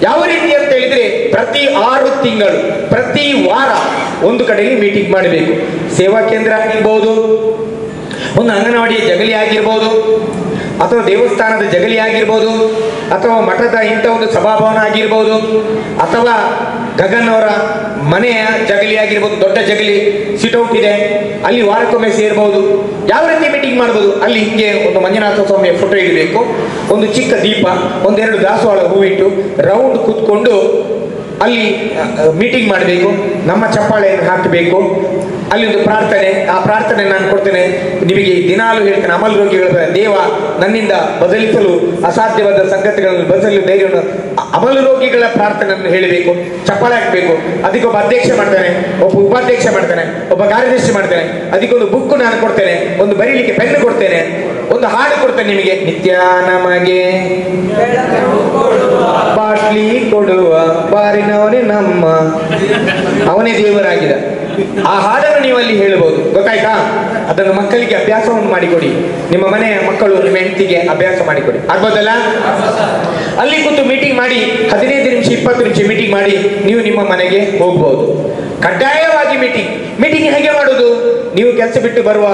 ಯಾವ ರೀತಿ ಅಂತ ಹೇಳಿದ್ರೆ, ಪ್ರತಿ 6 ತಿಂಗಳು, ಪ್ರತಿ ವಾರ ಒಂದು ಕಡೆಯಲ್ಲಿ ಮೀಟಿಂಗ್ ಮಾಡಬೇಕು. ಸೇವಾ ಕೇಂದ್ರ ಆಗಿರ್ಬೋದು, ಒಂದು ಅಂಗನವಾಡಿಯ ಜಗಲಿ ಆಗಿರ್ಬೋದು, ಅಥವಾ ದೇವಸ್ಥಾನದ ಜಗಲಿ ಆಗಿರ್ಬೋದು, ಅಥವಾ ಮಠದ ಇಂಥ ಒಂದು ಸಭಾಭವನ ಆಗಿರ್ಬೋದು, ಅಥವಾ ಗಗನ್ ಅವರ ಮನೆಯ ಜಗಲಿ ಆಗಿರ್ಬೋದು, ದೊಡ್ಡ ಜಗಲಿ ಸಿಟೌಟ್ ಇದೆ, ಅಲ್ಲಿ ವಾರಕ್ಕೊಮ್ಮೆ ಸೇರ್ಬೋದು. ಯಾವ ರೀತಿ ಮೀಟಿಂಗ್ ಮಾಡ್ಬೋದು? ಅಲ್ಲಿ ಹಿಂಗೆ ಒಂದು ಮಂಜುನಾಥ ಸ್ವಾಮಿಯ ಫೋಟೋ ಇಡಬೇಕು, ಒಂದು ಚಿಕ್ಕ ದೀಪ, 1-2 ದಾಸವಾಳ ಹೂವಿಟ್ಟು ರೌಂಡ್ ಕೂತ್ಕೊಂಡು ಅಲ್ಲಿ ಮೀಟಿಂಗ್ ಮಾಡಬೇಕು. ನಮ್ಮ ಚಪ್ಪಾಳೆಯನ್ನು ಹಾಕಬೇಕು. ಅಲ್ಲಿ ಒಂದು ಪ್ರಾರ್ಥನೆ, ಆ ಪ್ರಾರ್ಥನೆ ನಾನು ಕೊಡ್ತೇನೆ ನಿಮಗೆ. ದಿನಾಲು ಹೇಳ್ತೇನೆ, ಅಮಲ್ ರೋಗಿಗಳ ದೇವ ನನ್ನಿಂದ ಬದಲಿಸಲು ಅಸಾಧ್ಯವಾದ ಸಂಗತಿಗಳನ್ನು ಬದಲಿಸಲು ಧೈರ್ಯವನ್ನು, ಅಮಲ್ ರೋಗಿಗಳ ಪ್ರಾರ್ಥನೆಯನ್ನು ಹೇಳಬೇಕು, ಚಪ್ಪಾಳೆ ಹಾಕಬೇಕು. ಅದಕ್ಕೊಬ್ಬ ಅಧ್ಯಕ್ಷ ಮಾಡ್ತಾನೆ, ಒಬ್ಬ ಉಪಾಧ್ಯಕ್ಷ ಮಾಡ್ತಾನೆ, ಒಬ್ಬ ಕಾರ್ಯದರ್ಶಿ ಮಾಡ್ತಾನೆ. ಅದಕ್ಕೊಂದು ಬುಕ್ ನಾನು ಕೊಡ್ತೇನೆ, ಒಂದು ಬರೀಲಿಕ್ಕೆ ಪೆನ್ ಕೊಡ್ತೇನೆ, ಒಂದು ಹಾಡು ಕೊಡ್ತೇನೆ ನಿಮಗೆ. ನಿತ್ಯ ನಮಗೆ ಬಾಟ್ಲಿ ಕೊಡುವ ಬಾರಿನವನೇ ನಮ್ಮ, ಅವನೇ ದೇವರಾಗಿದ. ಆ ಹಾಡನ್ನು ನೀವು ಅಲ್ಲಿ ಹೇಳಬಹುದು, ಗೊತ್ತಾಯ್ತಾ? ಅದನ್ನು ಮಕ್ಕಳಿಗೆ ಅಭ್ಯಾಸವನ್ನು ಮಾಡಿಕೊಡಿ. ನಿಮ್ಮ ಮನೆಯ ಮಕ್ಕಳು ನಿಮ್ಮ ಹೆಂಡತಿಗೆ ಅಭ್ಯಾಸ ಮಾಡಿಕೊಡಿ, ಆಗ್ಬೋದಲ್ಲ? ಅಲ್ಲಿ ಕೂತು ಮೀಟಿಂಗ್ ಮಾಡಿ 15 ನಿಮಿಷ 20 ನಿಮಿಷ ಮೀಟಿಂಗ್ ಮಾಡಿ ನೀವು ನಿಮ್ಮ ಮನೆಗೆ ಹೋಗ್ಬಹುದು. ಕಡ್ಡಾಯವಾಗಿ ಮೀಟಿಂಗ್ ಹೇಗೆ ಮಾಡೋದು? ನೀವು ಕೆಲಸ ಬಿಟ್ಟು ಬರುವ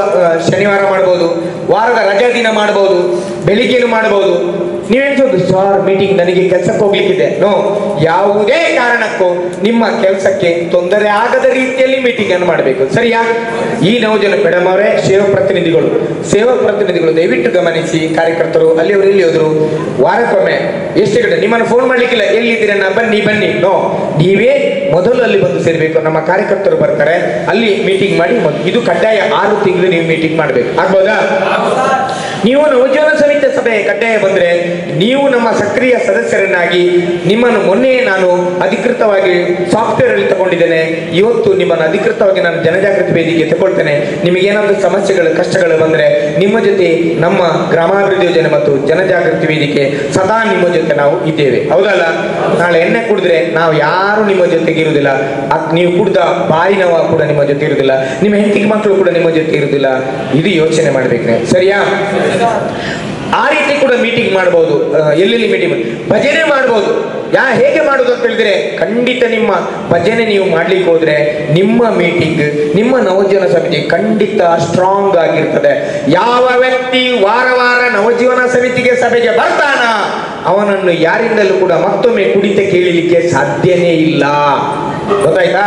ಶನಿವಾರ ಮಾಡಬಹುದು, ವಾರದ ರಜಾ ದಿನ ಮಾಡಬಹುದು, ಬೆಳಿಗ್ಗೆನೂ ಮಾಡಬಹುದು. ನೀವೇನ್ಸೋದು, ಸರ್ ಮೀಟಿಂಗ್ ನನಗೆ ಕೆಲಸಕ್ಕೆ ಹೋಗ್ಲಿಕ್ಕಿದೆ. ನೋ, ಯಾವುದೇ ಕಾರಣಕ್ಕೂ ನಿಮ್ಮ ಕೆಲಸಕ್ಕೆ ತೊಂದರೆ ಆಗದ ರೀತಿಯಲ್ಲಿ ಮೀಟಿಂಗ್ ಅನ್ನು ಮಾಡಬೇಕು, ಸರಿಯಾ? ಈ ನವಜನ ಮೇಡಮ್ ಅವರೇ ಸೇವಾ ಪ್ರತಿನಿಧಿಗಳು ದಯವಿಟ್ಟು ಗಮನಿಸಿ. ಕಾರ್ಯಕರ್ತರು ಅಲ್ಲಿಯವರು ಇಲ್ಲಿ ಹೋದ್ರು, ವಾರಕ್ಕೊಮ್ಮೆ ಎಷ್ಟು ಗಂಟೆ ನಿಮ್ಮನ್ನು ಫೋನ್ ಮಾಡ್ಲಿಕ್ಕಿಲ್ಲ, ಎಲ್ಲಿದ್ದೀರನ್ನ ಬನ್ನಿ. ನೋ, ನೀವೇ ಮೊದಲು ಅಲ್ಲಿ ಬಂದು ಸೇರ್ಬೇಕು. ನಮ್ಮ ಕಾರ್ಯಕರ್ತರು ಬರ್ತಾರೆ, ಅಲ್ಲಿ ಮೀಟಿಂಗ್ ಮಾಡಿ. ಇದು ಕಡ್ಡಾಯ, 6 ತಿಂಗಳು ನೀವು ಮೀಟಿಂಗ್ ಮಾಡ್ಬೇಕು, ಆಗ್ಬೋದಾ? ನೀವು ನವಜೀವನ ಸಮಿತಿಯ ಸಭೆ ಕಡ್ಡಾಯ ಬಂದ್ರೆ ನೀವು ನಮ್ಮ ಸಕ್ರಿಯ ಸದಸ್ಯರನ್ನಾಗಿ, ನಿಮ್ಮನ್ನು ಮೊನ್ನೆ ನಾನು ಅಧಿಕೃತವಾಗಿ ಸಾಫ್ಟ್ವೇರ್ ಅಲ್ಲಿ ತಗೊಂಡಿದ್ದೇನೆ, ಇವತ್ತು ನಿಮ್ಮನ್ನು ಅಧಿಕೃತವಾಗಿ ನಾನು ಜನಜಾಗೃತಿ ವೇದಿಕೆ ತಗೊಳ್ತೇನೆ. ನಿಮಗೇನಾದ್ರೂ ಸಮಸ್ಯೆಗಳು, ಕಷ್ಟಗಳು ಬಂದ್ರೆ ನಿಮ್ಮ ಜೊತೆ ನಮ್ಮ ಗ್ರಾಮಾಭಿವೃದ್ಧಿ ಯೋಜನೆ ಮತ್ತು ಜನಜಾಗೃತಿ ವೇದಿಕೆ ಸದಾ ನಿಮ್ಮ ಜೊತೆ ನಾವು ಇದ್ದೇವೆ, ಹೌದಲ್ಲ? ನಾಳೆ ಎಣ್ಣೆ ಕುಡಿದ್ರೆ ನಾವು ಯಾರು ನಿಮ್ಮ ಜೊತೆಗೆ ಇರುವುದಿಲ್ಲ. ನೀವು ಕುಡ್ದ ಬಾಯಿನವ ಕೂಡ ನಿಮ್ಮ ಜೊತೆ ಇರುವುದಿಲ್ಲ, ನಿಮ್ಮ ಹೆಂಡತಿ ಮಕ್ಕಳು ಕೂಡ ನಿಮ್ಮ ಜೊತೆ ಇರುವುದಿಲ್ಲ. ಇದು ಯೋಚನೆ ಮಾಡ್ಬೇಕು, ಸರಿಯಾ? ಆ ರೀತಿ ಕೂಡ ಮೀಟಿಂಗ್ ಮಾಡಬಹುದು. ಎಲ್ಲೆಲ್ಲಿ ಮೀಟಿಂಗ್, ಭಜನೆ ಮಾಡಬಹುದು. ಹೇಗೆ ಮಾಡುದು ಅಂತ ಹೇಳಿದ್ರೆ, ಖಂಡಿತ ನಿಮ್ಮ ಭಜನೆ ನೀವು ಮಾಡ್ಲಿಕ್ಕೆ ಹೋದ್ರೆ ನಿಮ್ಮ ಮೀಟಿಂಗ್, ನಿಮ್ಮ ನವಜೀವನ ಸಮಿತಿ ಖಂಡಿತ ಸ್ಟ್ರಾಂಗ್ ಆಗಿರ್ತದೆ. ಯಾವ ವ್ಯಕ್ತಿ ವಾರ ನವಜೀವನ ಸಮಿತಿಗೆ ಸಭೆಗೆ ಬರ್ತಾನ, ಅವನನ್ನು ಯಾರಿಂದಲೂ ಕೂಡ ಮತ್ತೊಮ್ಮೆ ಕುಡಿತ ಕೇಳಲಿಕ್ಕೆ ಸಾಧ್ಯನೇ ಇಲ್ಲ, ಗೊತ್ತಾಯ್ತಾ?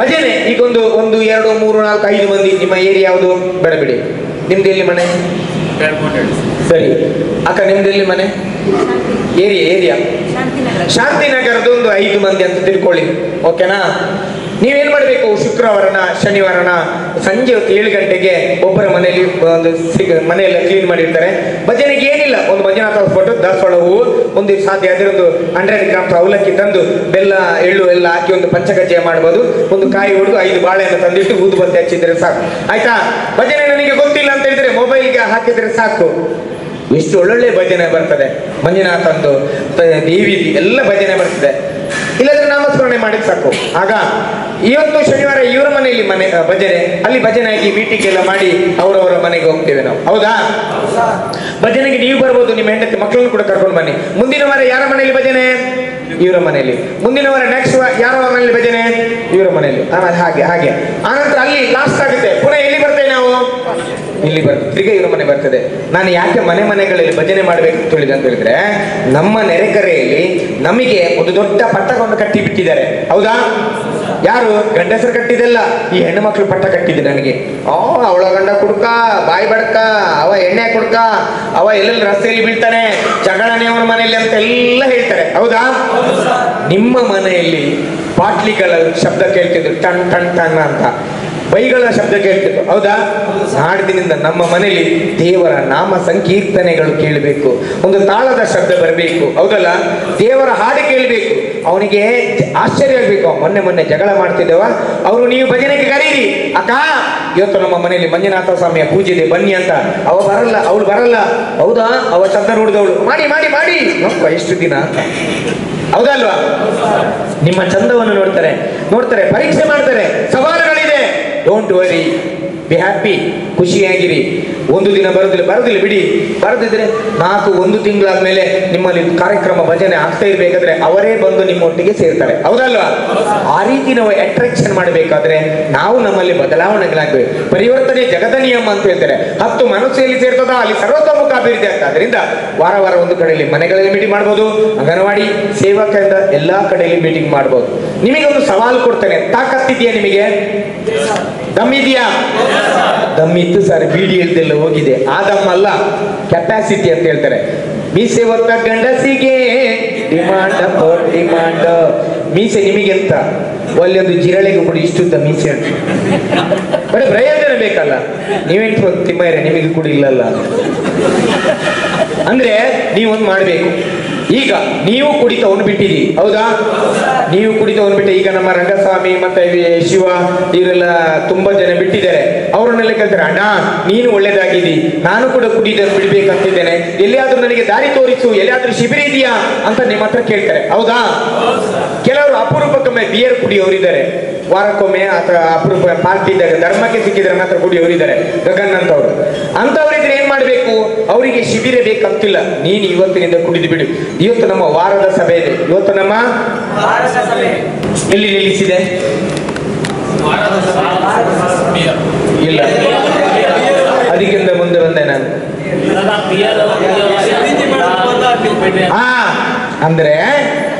ಭಜನೆ ಈಗ ಒಂದು 1 2 3 4 5 ಮಂದಿ. ನಿಮ್ಮ ಏರಿಯಾ ಯಾವುದು? ಬೇಡಬಿಡಿ, ನಿಮ್ದು ಎಲ್ಲಿ ಮನೆ? ಸರಿ ಅಕ್ಕ, ನಿಮ್ದು ಎಲ್ಲಿ ಮನೆ? ಏರಿಯಾ ಶಾಂತಿನಗರದ ಒಂದು 5 ಮಂದಿ ಅಂತ ತಿಳ್ಕೊಳ್ಳಿ, ಓಕೆನಾ? ನೀವೇನ್ ಮಾಡ್ಬೇಕು, ಶುಕ್ರವಾರನ ಶನಿವಾರನ ಸಂಜೆ ಹೊತ್ತು 7 ಗಂಟೆಗೆ ಒಬ್ಬರ ಮನೆಯಲ್ಲಿ ಒಂದು ಮನೆಯೆಲ್ಲ ಕ್ಲೀನ್ ಮಾಡಿರ್ತಾರೆ. ಭಜನೆಗೆ ಏನಿಲ್ಲ, ಒಂದು ಮಂಜುನಾಥ ಫೋಟೋ, ದಾಸವಾಳ ಹೂವು, ಒಂದು ಸಾಧ್ಯ ಆದರೆ ಒಂದು 100 ಗ್ರಾಮ್ಸ್ ಅವಲಕ್ಕಿ ತಂದು ಬೆಲ್ಲ ಎಳ್ಳು ಎಲ್ಲ ಹಾಕಿ ಒಂದು ಪಂಚಕಜ್ಜಾಯ ಮಾಡ್ಬೋದು. ಒಂದು ಕಾಯಿ ಹೊಡೆದು 5 ಬಾಳೆಯನ್ನು ತಂದಿಟ್ಟು ಊದುಬತ್ತಿ ಹಚ್ಚಿದ್ರೆ ಸಾಕು, ಆಯ್ತಾ? ಭಜನೆ ನನಗೆ ಗೊತ್ತಿಲ್ಲ ಅಂತ ಹೇಳಿದ್ರೆ ಮೊಬೈಲ್ಗೆ ಹಾಕಿದ್ರೆ ಸಾಕು. ಎಷ್ಟು ಒಳ್ಳೊಳ್ಳೆ ಭಜನೆ ಬರ್ತದೆ, ಮಂಜುನಾಥಂದು, ದೇವಿದಿ ಎಲ್ಲ ಭಜನೆ ಬರ್ತದೆ. ಇಲ್ಲದ್ರೆ ನಾಮಸ್ಮರಣೆ ಮಾಡಿದ್ ಸಾಕು. ಆಗ ಇವತ್ತು ಶನಿವಾರ ಇವರ ಮನೆಯಲ್ಲಿ ಭಜನೆ, ಅಲ್ಲಿ ಭಜನೆ ಆಗಿ ಮೀಟಿಂಗ್ ಎಲ್ಲ ಮಾಡಿ ಅವರವರ ಮನೆಗೆ ಹೋಗ್ತೇವೆ ನಾವು, ಹೌದಾ? ಭಜನೆಗೆ ನೀವು ಬರ್ಬೋದು, ನಿಮ್ಮ ಹೆಂಡತಿ ಮಕ್ಕಳನ್ನು ಕೂಡ ಕರ್ಕೊಂಡು ಬನ್ನಿ. ಮುಂದಿನ ವಾರ ಯಾರ ಮನೆಯಲ್ಲಿ ಭಜನೆ? ಇವರ ಮನೆಯಲ್ಲಿ. ಮುಂದಿನ ವಾರ ನೆಕ್ಸ್ಟ್ ಯಾರ ಮನೆಯಲ್ಲಿ ಭಜನೆ? ಇವರ ಮನೆಯಲ್ಲಿ. ಆಮೇಲೆ ಹಾಗೆ ಆನಂತರ ಅಲ್ಲಿ ಲಾಸ್ಟ್ ಆಗುತ್ತೆ. ಪುನಃ ಎಲ್ಲಿ ಬರ್ತೇವೆ ನಾವು? ಇಲ್ಲಿ ಬರ್ತದೆ, ತಿರ್ಗ ಇವರ ಮನೆ ಬರ್ತದೆ. ನಾನು ಯಾಕೆ ಮನೆಗಳಲ್ಲಿ ಭಜನೆ ಮಾಡ್ಬೇಕು ಅಂತ ಹೇಳಿದೆ ಅಂತ ಹೇಳಿದ್ರೆ, ನಮ್ಮ ನೆರೆಕರೆಯಲ್ಲಿ ನಮಗೆ ಒಂದು ದೊಡ್ಡ ಪಟ್ಟವನ್ನು ಕಟ್ಟಿ ಬಿಟ್ಟಿದ್ದಾರೆ, ಹೌದಾ? ಯಾರು ಗಂಡಸರು ಕಟ್ಟಿದೆಲ್ಲ ಈ ಹೆಣ್ಣು ಮಕ್ಕಳು ಪಟ್ಟ ಕಟ್ಟಿದೆ ನನಗೆ. ಅವಳ ಗಂಡ ಕುಡ್ಕ, ಬಾಯಿ ಬಡ್ಕ, ಅವ ಎಣ್ಣೆ ಕುಡ್ಕ, ಅವ ಎಲ್ಲೆಲ್ಲಿ ರಸ್ತೆಯಲ್ಲಿ ಬೀಳ್ತಾನೆ, ಜಗಳನೆ ಅವನ ಮನೆಯಲ್ಲಿ ಅಂತ ಎಲ್ಲ ಹೇಳ್ತಾರೆ. ಹೌದಾ? ನಿಮ್ಮ ಮನೆಯಲ್ಲಿ ಬಾಟ್ಲಿಗಳ ಶಬ್ದ ಕೇಳ್ತಿದ್ರು, ಟಣ್ ಟಣ್ ಟಣ್ ಅಂತ, ಬೈಗಳ ಶಬ್ದ ಕೇಳ್ತಿದ್ರು. ಹೌದಾ? ನಾಡಿನಿಂದ ನಮ್ಮ ಮನೆಯಲ್ಲಿ ದೇವರ ನಾಮ ಸಂಕೀರ್ತನೆಗಳು ಕೇಳಬೇಕು, ಒಂದು ತಾಳದ ಶಬ್ದ ಬರಬೇಕು. ಹೌದಲ್ಲ? ದೇವರ ಹಾಡು ಕೇಳಬೇಕು. ಅವನಿಗೆ ಆಶ್ಚರ್ಯ ಆಗ್ಬೇಕು. ಮೊನ್ನೆ ಜಗಳ ಮಾಡ್ತಿದ್ದೇವ, ಅವರು ನೀವು ಭಜನೆಗೆ ಕರೀರಿ, ಅಕ್ಕ ಇವತ್ತು ನಮ್ಮ ಮನೆಯಲ್ಲಿ ಮಂಜುನಾಥ ಸ್ವಾಮಿಯ ಪೂಜೆ ಇದೆ ಬನ್ನಿ ಅಂತ. ಅವ ಬರಲ್ಲ, ಅವಳು ಬರಲ್ಲ. ಹೌದಾ? ಅವ ಶಬ್ದ ನೋಡಿದವಳು ಮಾಡಿ ಮಾಡಿ ಮಾಡಿ ನೋಡ್ಕೊ ಎಷ್ಟು ದಿನ ಅಂತ. ಹೌದಲ್ವಾ? ನಿಮ್ಮ ಚಂದವನ್ನು ನೋಡ್ತಾರೆ, ಪರೀಕ್ಷೆ ಮಾಡ್ತಾರೆ. ಸವಾಲುಗಳಿದೆ, ಡೋಂಟ್ ವರಿ, ಬಿ ಹ್ಯಾಪಿ, ಖುಷಿಯಾಗಿರಿ. ಒಂದು ದಿನ ಬರೋದಿಲ್ಲ ಬಿಡಿ. ಬರದಿದ್ರೆ 1 ತಿಂಗಳಾದ್ಮೇಲೆ ನಿಮ್ಮಲ್ಲಿ ಕಾರ್ಯಕ್ರಮ ಭಜನೆ ಆಗ್ತಾ ಇರ್ಬೇಕಾದ್ರೆ ಅವರೇ ಬಂದು ನಿಮ್ಮೊಟ್ಟಿಗೆ ಸೇರ್ತಾರೆ. ಹೌದಲ್ವಾ? ಆ ರೀತಿ ನಾವು ಅಟ್ರಾಕ್ಷನ್ ಮಾಡಬೇಕಾದ್ರೆ ನಾವು ನಮ್ಮಲ್ಲಿ ಬದಲಾವಣೆಗಳಾಗ್ಬೇಕು. ಪರಿವರ್ತನೆ ಜಗದ ನಿಯಮ ಅಂತ ಹೇಳ್ತಾರೆ. 10 ಮನಸ್ಸಲ್ಲಿ ಸೇರ್ತದ ಅಲ್ಲಿ ಸರ್ವತೋಮುಖ ಅಭಿವೃದ್ಧಿ ಆಗ್ತದೆ. ಅದರಿಂದ ವಾರ ಒಂದು ಕಡೆಯಲ್ಲಿ ಮನೆಗಳಲ್ಲಿ ಮೀಟಿಂಗ್ ಮಾಡ್ಬೋದು, ಅಂಗನವಾಡಿ ಸೇವಕರಿಂದ ಎಲ್ಲಾ ಕಡೆಯಲ್ಲಿ ಮೀಟಿಂಗ್ ಮಾಡ್ಬೋದು. ನಿಮಗೆ ಒಂದು ಸವಾಲು ಕೊಡ್ತೇನೆ, ತಾಕತ್ತಿದೆಯಾ ನಿಮಗೆ? ದಮ್ಮಿದೆಯಾ? ದಮ್ಮಿತ್ತು ಸರ್, ಬಿಡಿ ಇಲ್ದೆಲ್ಲ ಹೋಗಿದೆ. ಆ ದಮ್ಮಲ್ಲ, ಕೆಪಾಸಿಟಿ ಅಂತ ಹೇಳ್ತಾರೆ. ಮೀಸೆ ಹೊತ್ತ ಗಂಡಸಿಗೆ ಡಿಮಾಂಡ್. ಮೀಸೆ ನಿಮಗೆ ಅಂತ ಒಳ್ಳೆಯೊಂದು ಜಿರಳೆಗೂ ಕೂಡ ಇಷ್ಟುದ್ದ ಮೀಸೆ ಅಂತ ಬರೀ ಪ್ರಯೋಜನ ಬೇಕಲ್ಲ. ನೀವೇನು ತಿಮ್ಮಯ್ಯ ನಿಮಗೆ ಕೂಡ ಇಲ್ಲಲ್ಲ ಅಂದ್ರೆ ನೀವೊಂದು ಮಾಡ್ಬೇಕು. ಈಗ ನೀವು ಕುಡಿತವನ್ನು ಬಿಟ್ಟಿರಿ. ಹೌದಾ? ನೀವು ಕುಡಿತವನ್ನು ಬಿಟ್ಟು ಈಗ ನಮ್ಮ ರಂಗಸ್ವಾಮಿ ಮತ್ತೆ ಶಿವ ಇವರೆಲ್ಲ ತುಂಬಾ ಜನ ಬಿಟ್ಟಿದ್ದಾರೆ. ಅವರನ್ನೆಲ್ಲ ಕೇಳ್ತಾರೆ, ಅಣ್ಣ ನೀನು ಒಳ್ಳೇದಾಗಿದ್ದಿ, ನಾನು ಕೂಡ ಕುಡಿಯೋದನ್ನು ಬಿಡ್ಬೇಕಂತಿದ್ದೇನೆ, ಎಲ್ಲಿಯಾದ್ರೂ ನನಗೆ ದಾರಿ ತೋರಿಸು, ಎಲ್ಲಿಯಾದ್ರೂ ಶಿಬಿರ ಇದೆಯಾ ಅಂತ ನಿಮ್ಮ ಹತ್ರ ಕೇಳ್ತಾರೆ. ಹೌದಾ? ಕೆಲವರು ಅಪರೂಪಕ್ಕೊಮ್ಮೆ ಬಿಯರ್ ಕುಡಿಯೋರಿದ್ದಾರೆ, ವಾರಕ್ಕೊಮ್ಮೆ ಅಥವಾ ಅಪರೂಪ ಪಾರ್ಟಿ ಇದ್ದಾಗ ಧರ್ಮಕ್ಕೆ ಸಿಕ್ಕಿದ್ರೆ ಮಾತ್ರ ಕುಡಿಯೋರಿದ್ದಾರೆ, ಗಗನ್ ಅಂತವರಿದ್ರೆ ಏನ್ ಮಾಡ್ಬೇಕು? ಅವರಿಗೆ ಶಿಬಿರ ಬೇಕಂತಿಲ್ಲ, ನೀನು ಇವತ್ತಿನಿಂದ ಕುಡಿದು ಬಿಡು. ಇವತ್ತು ನಮ್ಮ ವಾರದ ಸಭೆ ಇದೆ. ಇವತ್ತು ನಮ್ಮ ಎಲ್ಲಿ ನಿಲ್ಲಿಸಿದೆ? ಇಲ್ಲ, ಅದಕ್ಕಿಂತ ಮುಂದೆ ಬಂದೆ ನಾನು. ಅಂದ್ರೆ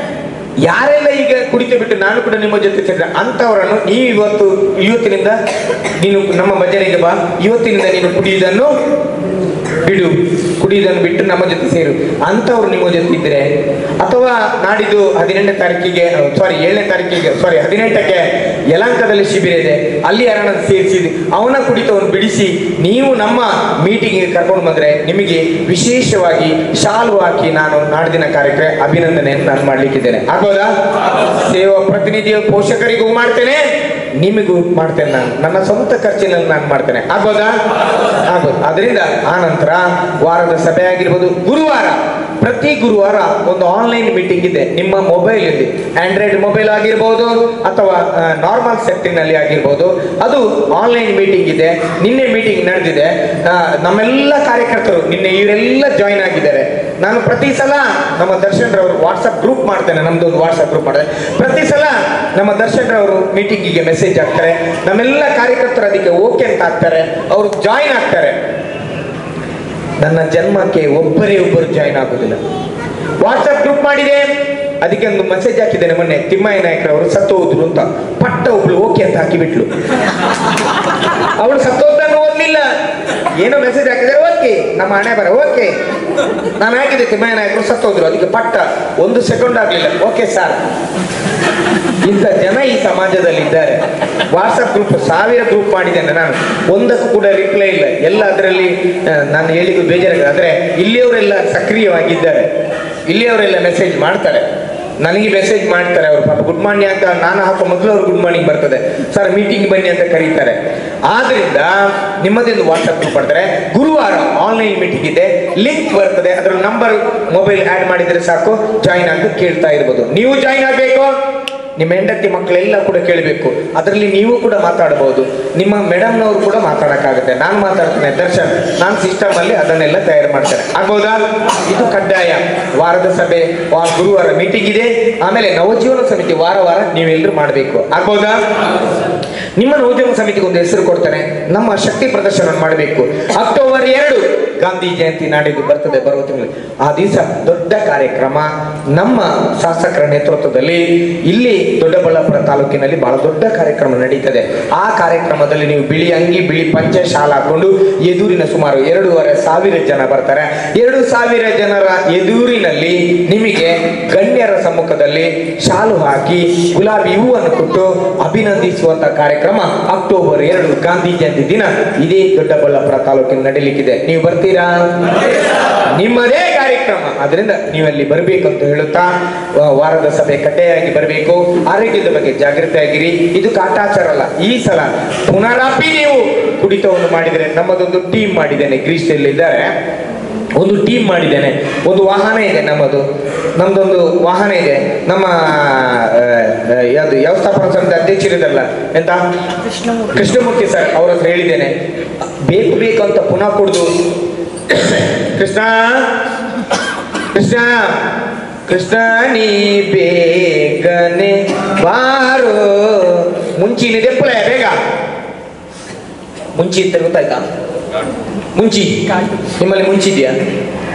ಯಾರೆಲ್ಲ ಈಗ ಕುಡಿತು ಬಿಟ್ಟು ನಾನು ಕೂಡ ನಿಮ್ಮ ಜೊತೆ ಸೇರಿದ್ರೆ ಅಂತವರನ್ನು ನೀವು ಇವತ್ತಿನಿಂದ ನೀನು ನಮ್ಮ ಭಜನೆಗೆ ಬಾ, ಇವತ್ತಿನಿಂದ ನೀನು ಕುಡಿಯುವುದನ್ನು ಬಿಡು, ಕುಡಿಯುವುದನ್ನು ಬಿಟ್ಟು ನಮ್ಮ ಜೊತೆ ಸೇರು ಅಂತವ್ರು ನಿಮ್ಮ ಜೊತೆ ಇದ್ರೆ, ಅಥವಾ ನಾಡಿದ್ದು 18ನೇ ತಾರೀಕಿಗೆ 18ಕ್ಕೆ ಯಲಹಂಕದಲ್ಲಿ ಶಿಬಿರ ಇದೆ, ಅಲ್ಲಿ ಯಾರನ್ನ ಸೇರಿಸಿದ್ದು ಅವನ ಕುಡಿತವನ್ನು ಬಿಡಿಸಿ ನೀವು ನಮ್ಮ ಮೀಟಿಂಗ್ಗೆ ಕರ್ಕೊಂಡು ಬಂದ್ರೆ ನಿಮಗೆ ವಿಶೇಷವಾಗಿ ಶಾಲು ಹಾಕಿ ನಾನು ನಾಡಿನ ಕಾರ್ಯಕ್ರಮ ಅಭಿನಂದನೆಯನ್ನು ನಾನು ಮಾಡ್ಲಿಕ್ಕಿದ್ದೇನೆ. ಆಗ್ಬೋದಾ? ಸೇವಾ ಪ್ರತಿನಿಧಿಯ ಪೋಷಕರಿಗೂ ಮಾಡ್ತೇನೆ, ನಿಮಗೂ ಮಾಡ್ತೇನೆ, ನಾನು ನನ್ನ ಸ್ವಂತ ಖರ್ಚಿನಲ್ಲಿ ನಾನು ಮಾಡ್ತೇನೆ. ಆಗ್ಬೋದಾ? ಆಗ್ಬೋದು. ಅದರಿಂದ ಆ ನಂತರ ವಾರದ ಸಭೆ ಆಗಿರ್ಬೋದು, ಪ್ರತಿ ಗುರುವಾರ ಒಂದು ಆನ್ಲೈನ್ ಮೀಟಿಂಗ್ ಇದೆ. ನಿಮ್ಮ ಮೊಬೈಲ್ ಇದೆ, ಆಂಡ್ರಾಯ್ಡ್ ಮೊಬೈಲ್ ಆಗಿರ್ಬೋದು ಅಥವಾ ನಾರ್ಮಲ್ ಸೆಟ್ಟಿನಲ್ಲಿ ಆಗಿರ್ಬೋದು, ಅದು ಆನ್ಲೈನ್ ಮೀಟಿಂಗ್ ಇದೆ. ನಿನ್ನೆ ಮೀಟಿಂಗ್ ನಡೆದಿದೆ. ನಮ್ಮೆಲ್ಲ ಕಾರ್ಯಕರ್ತರು ನಿನ್ನೆ ಇವರೆಲ್ಲ ಜಾಯಿನ್ ಆಗಿದ್ದಾರೆ. ನಾನು ಪ್ರತಿ ಸಲ ನಮ್ಮ ದರ್ಶನ್ ರವರು ವಾಟ್ಸಪ್ ಗ್ರೂಪ್ ಮಾಡ್ತೇನೆ, ನಮ್ದು ಒಂದು ವಾಟ್ಸಪ್ ಗ್ರೂಪ್ ಮಾಡಿದೆ. ಪ್ರತಿ ಸಲ ನಮ್ಮ ದರ್ಶನ್ ರವರು ಮೀಟಿಂಗಿಗೆ ಮೆಸೇಜ್ ಹಾಕ್ತಾರೆ, ನಮ್ಮೆಲ್ಲ ಕಾರ್ಯಕರ್ತರು ಅದಕ್ಕೆ ಓಕೆ ಅಂತ ಹಾಕ್ತಾರೆ, ಅವರು ಜಾಯಿನ್ ಆಗ್ತಾರೆ. ನನ್ನ ಜನ್ಮಕ್ಕೆ ಒಬ್ಬರು ಜಾಯಿನ್ ಆಗುದಿಲ್ಲ. ವಾಟ್ಸಪ್ ಗ್ರೂಪ್ ಮಾಡಿದೆ, ಅದಕ್ಕೆ ಒಂದು ಮೆಸೇಜ್ ಹಾಕಿದ್ದೇನೆ ಮೊನ್ನೆ, ತಿಮ್ಮಯ್ಯ ನಾಯಕರವರು ಸತ್ತು ಹೋದ್ರು ಅಂತ. ಪಟ್ಟ ಒಬ್ಳು ಓಕೆ ಅಂತ ಹಾಕಿಬಿಟ್ಲು. ಅವಳು ಸತ್ತೋದನ್ನು ಓದ್ಲಿಲ್ಲ, ಏನೋ ಮೆಸೇಜ್ ಹಾಕಿದ್ರೆ ಓಕೆ, ನಮ್ಮ ಹಣೆ ಬರ ಓಕೆ. ನಾನು ಹಾಕಿದ್ದೆ ತಿಮ್ಮಯ್ಯ ನಾಯಕರು ಸತ್ತೋದ್ರು, ಅದಕ್ಕೆ ಪಟ್ಟ 1 ಸೆಕೆಂಡ್ ಆಗ್ಲಿಲ್ಲ, ಓಕೆ ಸರ್. ಇಂಥ ಜನ ಈ ಸಮಾಜದಲ್ಲಿ ಇದ್ದಾರೆ. ವಾಟ್ಸಪ್ ಗ್ರೂಪ್ 1000 ಗ್ರೂಪ್ ಮಾಡಿದ್ದೇನೆ ನಾನು, ಒಂದಕ್ಕೂ ಕೂಡ ರಿಪ್ಲೈ ಇಲ್ಲ. ಎಲ್ಲ ಅದರಲ್ಲಿ ನಾನು ಹೇಳಿದ್ದು ಬೇಜಾರಾಗಿದೆ. ಆದ್ರೆ ಇಲ್ಲಿಯವರೆಲ್ಲ ಸಕ್ರಿಯವಾಗಿದ್ದಾರೆ, ಇಲ್ಲಿಯವರೆಲ್ಲ ಮೆಸೇಜ್ ಮಾಡ್ತಾರೆ, ನನಗೆ ಮೆಸೇಜ್ ಮಾಡ್ತಾರೆ. ಅವರು ಪಾಪ ಗುಡ್ ಮಾರ್ನಿಂಗ್ ಅಂತ ನಾನು ಹಾಕೋ ಮೊದಲು ಅವ್ರು ಗುಡ್ ಮಾರ್ನಿಂಗ್ ಬರ್ತದೆ, ಸರ್ ಮೀಟಿಂಗ್ ಬನ್ನಿ ಅಂತ ಕರೀತಾರೆ. ಆದ್ರಿಂದ ನಿಮ್ಮದೊಂದು ವಾಟ್ಸಪ್ ಗ್ರೂಪ್ ಮಾಡ್ತಾರೆ. ಗುರುವಾರ ಆನ್ಲೈನ್ ಮೀಟಿಂಗ್ ಇದೆ, ಲಿಂಕ್ ಬರ್ತದೆ, ಅದರ ನಂಬರ್ ಮೊಬೈಲ್ ಆಡ್ ಮಾಡಿದ್ರೆ ಸಾಕು, ಜಾಯಿನ್ ಆಗಿ ಕೇಳ್ತಾ ಇರ್ಬೋದು. ನೀವು ಜಾಯಿನ್ ಆಗಬೇಕು, ನಿಮ್ಮ ಹೆಂಡತಿ ಮಕ್ಕಳೆಲ್ಲ ಕೂಡ ಕೇಳಬೇಕು. ಅದರಲ್ಲಿ ನೀವು ಕೂಡ ಮಾತಾಡಬಹುದು, ನಿಮ್ಮ ಮೇಡಮ್ನವರು ಕೂಡ ಮಾತಾಡಕ್ಕಾಗುತ್ತೆ. ನಾನು ಮಾತಾಡ್ತೇನೆ, ದರ್ಶನ್ ನಾನು ಸಿಸ್ಟಮ್ ಅಲ್ಲಿ ಅದನ್ನೆಲ್ಲ ತಯಾರು ಮಾಡ್ತೇನೆ. ಆಗ್ಬೋದಾ? ಇದು ಕಡ್ಡಾಯ. ವಾರದ ಸಭೆ ಗುರುವಾರ ಮೀಟಿಂಗ್ ಇದೆ, ಆಮೇಲೆ ನವಜೀವನ ಸಮಿತಿ ವಾರ ನೀವೆಲ್ಲರೂ ಮಾಡಬೇಕು. ಆಗ್ಬೋದಾ? ನಿಮ್ಮ ನವಜೀವನ ಸಮಿತಿಗೆ ಒಂದು ಹೆಸರು ಕೊಡ್ತೇನೆ, ನಮ್ಮ ಶಕ್ತಿ ಪ್ರದರ್ಶನ ಮಾಡಬೇಕು. ಅಕ್ಟೋಬರ್ 2 ಗಾಂಧಿ ಜಯಂತಿ ನಾಡಿದ್ದು ಬರ್ತದೆ, ಬರುವ ತಿಂಗಳು. ಆ ದಿವಸ ದೊಡ್ಡ ಕಾರ್ಯಕ್ರಮ ನಮ್ಮ ಶಾಸಕರ ನೇತೃತ್ವದಲ್ಲಿ ಇಲ್ಲಿ ದೊಡ್ಡಬಳ್ಳಾಪುರ ತಾಲೂಕಿನಲ್ಲಿ ಬಹಳ ದೊಡ್ಡ ಕಾರ್ಯಕ್ರಮ ನಡೀತದೆ. ಆ ಕಾರ್ಯಕ್ರಮದಲ್ಲಿ ನೀವು ಬಿಳಿ ಅಂಗಿ ಬಿಳಿ ಪಂಚೆ ಶಾಲ ಹಾಕೊಂಡು ಎದುರಿನ ಸುಮಾರು 2,500 ಜನ ಬರ್ತಾರೆ. 2,000 ಜನರ ಎದುರಿನಲ್ಲಿ ನಿಮಗೆ ಗಣ್ಯರ ಸಮ್ಮುಖದಲ್ಲಿ ಶಾಲು ಹಾಕಿ ಗುಲಾಬಿ ಹೂವನ್ನು ಕೊಟ್ಟು ಅಭಿನಂದಿಸುವಂತ ಕಾರ್ಯಕ್ರಮ ಅಕ್ಟೋಬರ್ 2 ಗಾಂಧಿ ಜಯಂತಿ ದಿನ ಇದೇ ದೊಡ್ಡಬಳ್ಳಾಪುರ ತಾಲೂಕಿನ ನಡೀಲಿಕ್ಕಿದೆ. ನೀವು ಬರ್ತೀರಾ? ನಿಮ್ಮದೇ ಕಾರ್ಯಕ್ರಮ, ಅದರಿಂದ ನೀವಲ್ಲಿ ಬರಬೇಕಂತ ಹೇಳುತ್ತಾ ವಾರದ ಸಭೆ ಕಡ್ಡಾಯವಾಗಿ ಬರಬೇಕು. ಆರೋಗ್ಯದ ಬಗ್ಗೆ ಜಾಗೃತಿ ಆಗಿರಿ. ಇದು ಕಾಟಾಚಾರ ಅಲ್ಲ. ಈ ಸಲ ಪುನರಾಪಿ ನೀವು ಕುಡಿತವನ್ನು ಮಾಡಿದರೆ, ನಮ್ಮದೊಂದು ಟೀಮ್ ಮಾಡಿದ್ದೇನೆ, ಗ್ರೀಸ್ನಲ್ಲಿ ಇದ್ದಾರೆ, ಒಂದು ಟೀಮ್ ಮಾಡಿದ್ದೇನೆ, ಒಂದು ವಾಹನ ಇದೆ, ನಮ್ದೊಂದು ವಾಹನ ಇದೆ. ನಮ್ಮ ಯಾವುದು ವ್ಯವಸ್ಥಾಪನಾ ಸಮಿತಿ ಅಧ್ಯಕ್ಷರಿದಲ್ಲ ಎಂತ ಕೃಷ್ಣಮೂರ್ತಿ ಸರ್ ಅವ್ರ ಹತ್ರ ಹೇಳಿದ್ದೇನೆ, ಬೇಕು ಅಂತ ಪುನಃ ಕುಡಿದು ಕೃಷ್ಣ ಕೃಷ್ಣ ಕೃಷ್ಣ ನೀ ಬೇಗನೆ ಬಾರೋ ಮುಂಚಿನಿದೆ ಪುಳೆ ಬೇಗ ಮುಂಚಿ ಅಂತ ಗೊತ್ತಾಯ್ತಾ? ಮುಂಚಿ ನಿಮ್ಮಲ್ಲಿ ಮುಂಚಿದ್ಯಾ?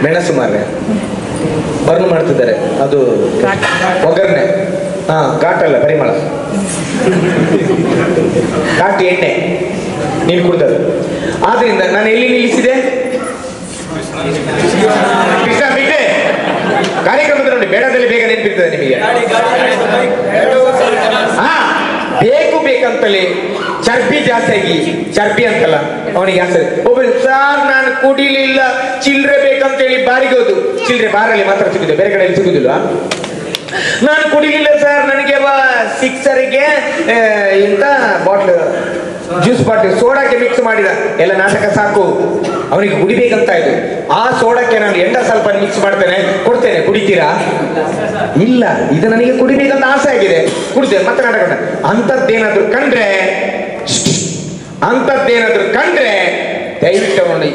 ಮೆಣಸು ಮಾರ್ರೆ ಬರ್ನ್ ಮಾಡ್ತಿದ್ದಾರೆ, ಅದು ಒಗ್ಗರಣೆ. ಹಾ, ಘಾಟಲ್ಲ, ಪರಿಮಳ, ಘಾಟಿ ಎಣ್ಣೆ ನೀನು ಕುಡ್ದದ್ದು. ಆದ್ರಿಂದ ನಾನು ಎಲ್ಲಿ ನಿಲ್ಲಿಸಿದೆ? ಕೃಷ್ಣ ಬಿಟ್ಟೆ ಕಾರ್ಯಕ್ರಮದ ನೋಡಿ, ಬೇಡದಲ್ಲಿ ಬೇಗ ನೆನಪಿರ್ತದೆ ನಿಮಗೆ. ಹಾ, ಬೇಕಂತಲೇ ಚರ್ಬಿ ಜಾಸ್ತಿ ಆಗಿ, ಚರ್ಬಿ ಅಂತಲ್ಲ ಅವನಿಗೆ ಜಾಸ್ತಿ. ಸರ್ ನಾನು ಕುಡಿಲಿಲ್ಲ, ಚಿಲ್ಲರೆ ಬೇಕಂತೇಳಿ ಬಾರಿಗೆ ಹೋದು, ಚಿಲ್ಲರೆ ಬಾರಲ್ಲಿ ಮಾತ್ರ ಸಿಗುದು, ಬೇರೆ ಕಡೆಯಲ್ಲಿ ಸಿಗುದಿಲ್ವಾ? ನಾನು ಕುಡಿಲಿಲ್ಲ ಸರ್, ನನಗೆ ಸಿಕ್ಸರಿಗೆ ಇಂತ ಬಾಟ್ಲ್ ಜ್ಯೂಸ್ ಬಾಟ್ಲ್ ಸೋಡಾಕ್ಕೆ ಮಿಕ್ಸ್ ಮಾಡಿದ, ಎಲ್ಲ ನಾಟಕ ಸಾಕು, ಅವನಿಗೆ ಕುಡಿಬೇಕಂತ ಇದು. ಆ ಸೋಡಕ್ಕೆ ನಾನು ಎಂಡ ಸ್ವಲ್ಪ ಮಿಕ್ಸ್ ಮಾಡ್ತೇನೆ, ಕೊಡ್ತೇನೆ, ಕುಡಿತೀರಾ? ಇಲ್ಲ, ಇದು ನನಗೆ ಕುಡಿಬೇಕಂತ ಆಸೆ ಆಗಿದೆ, ಕುಡಿತೇನೆ, ಮತ್ತೆ ನಾಟಕ. ಅಂಥದ್ದೇನಾದ್ರು ಕಂಡ್ರೆ ದಯವಿಟ್ಟು ಅವನು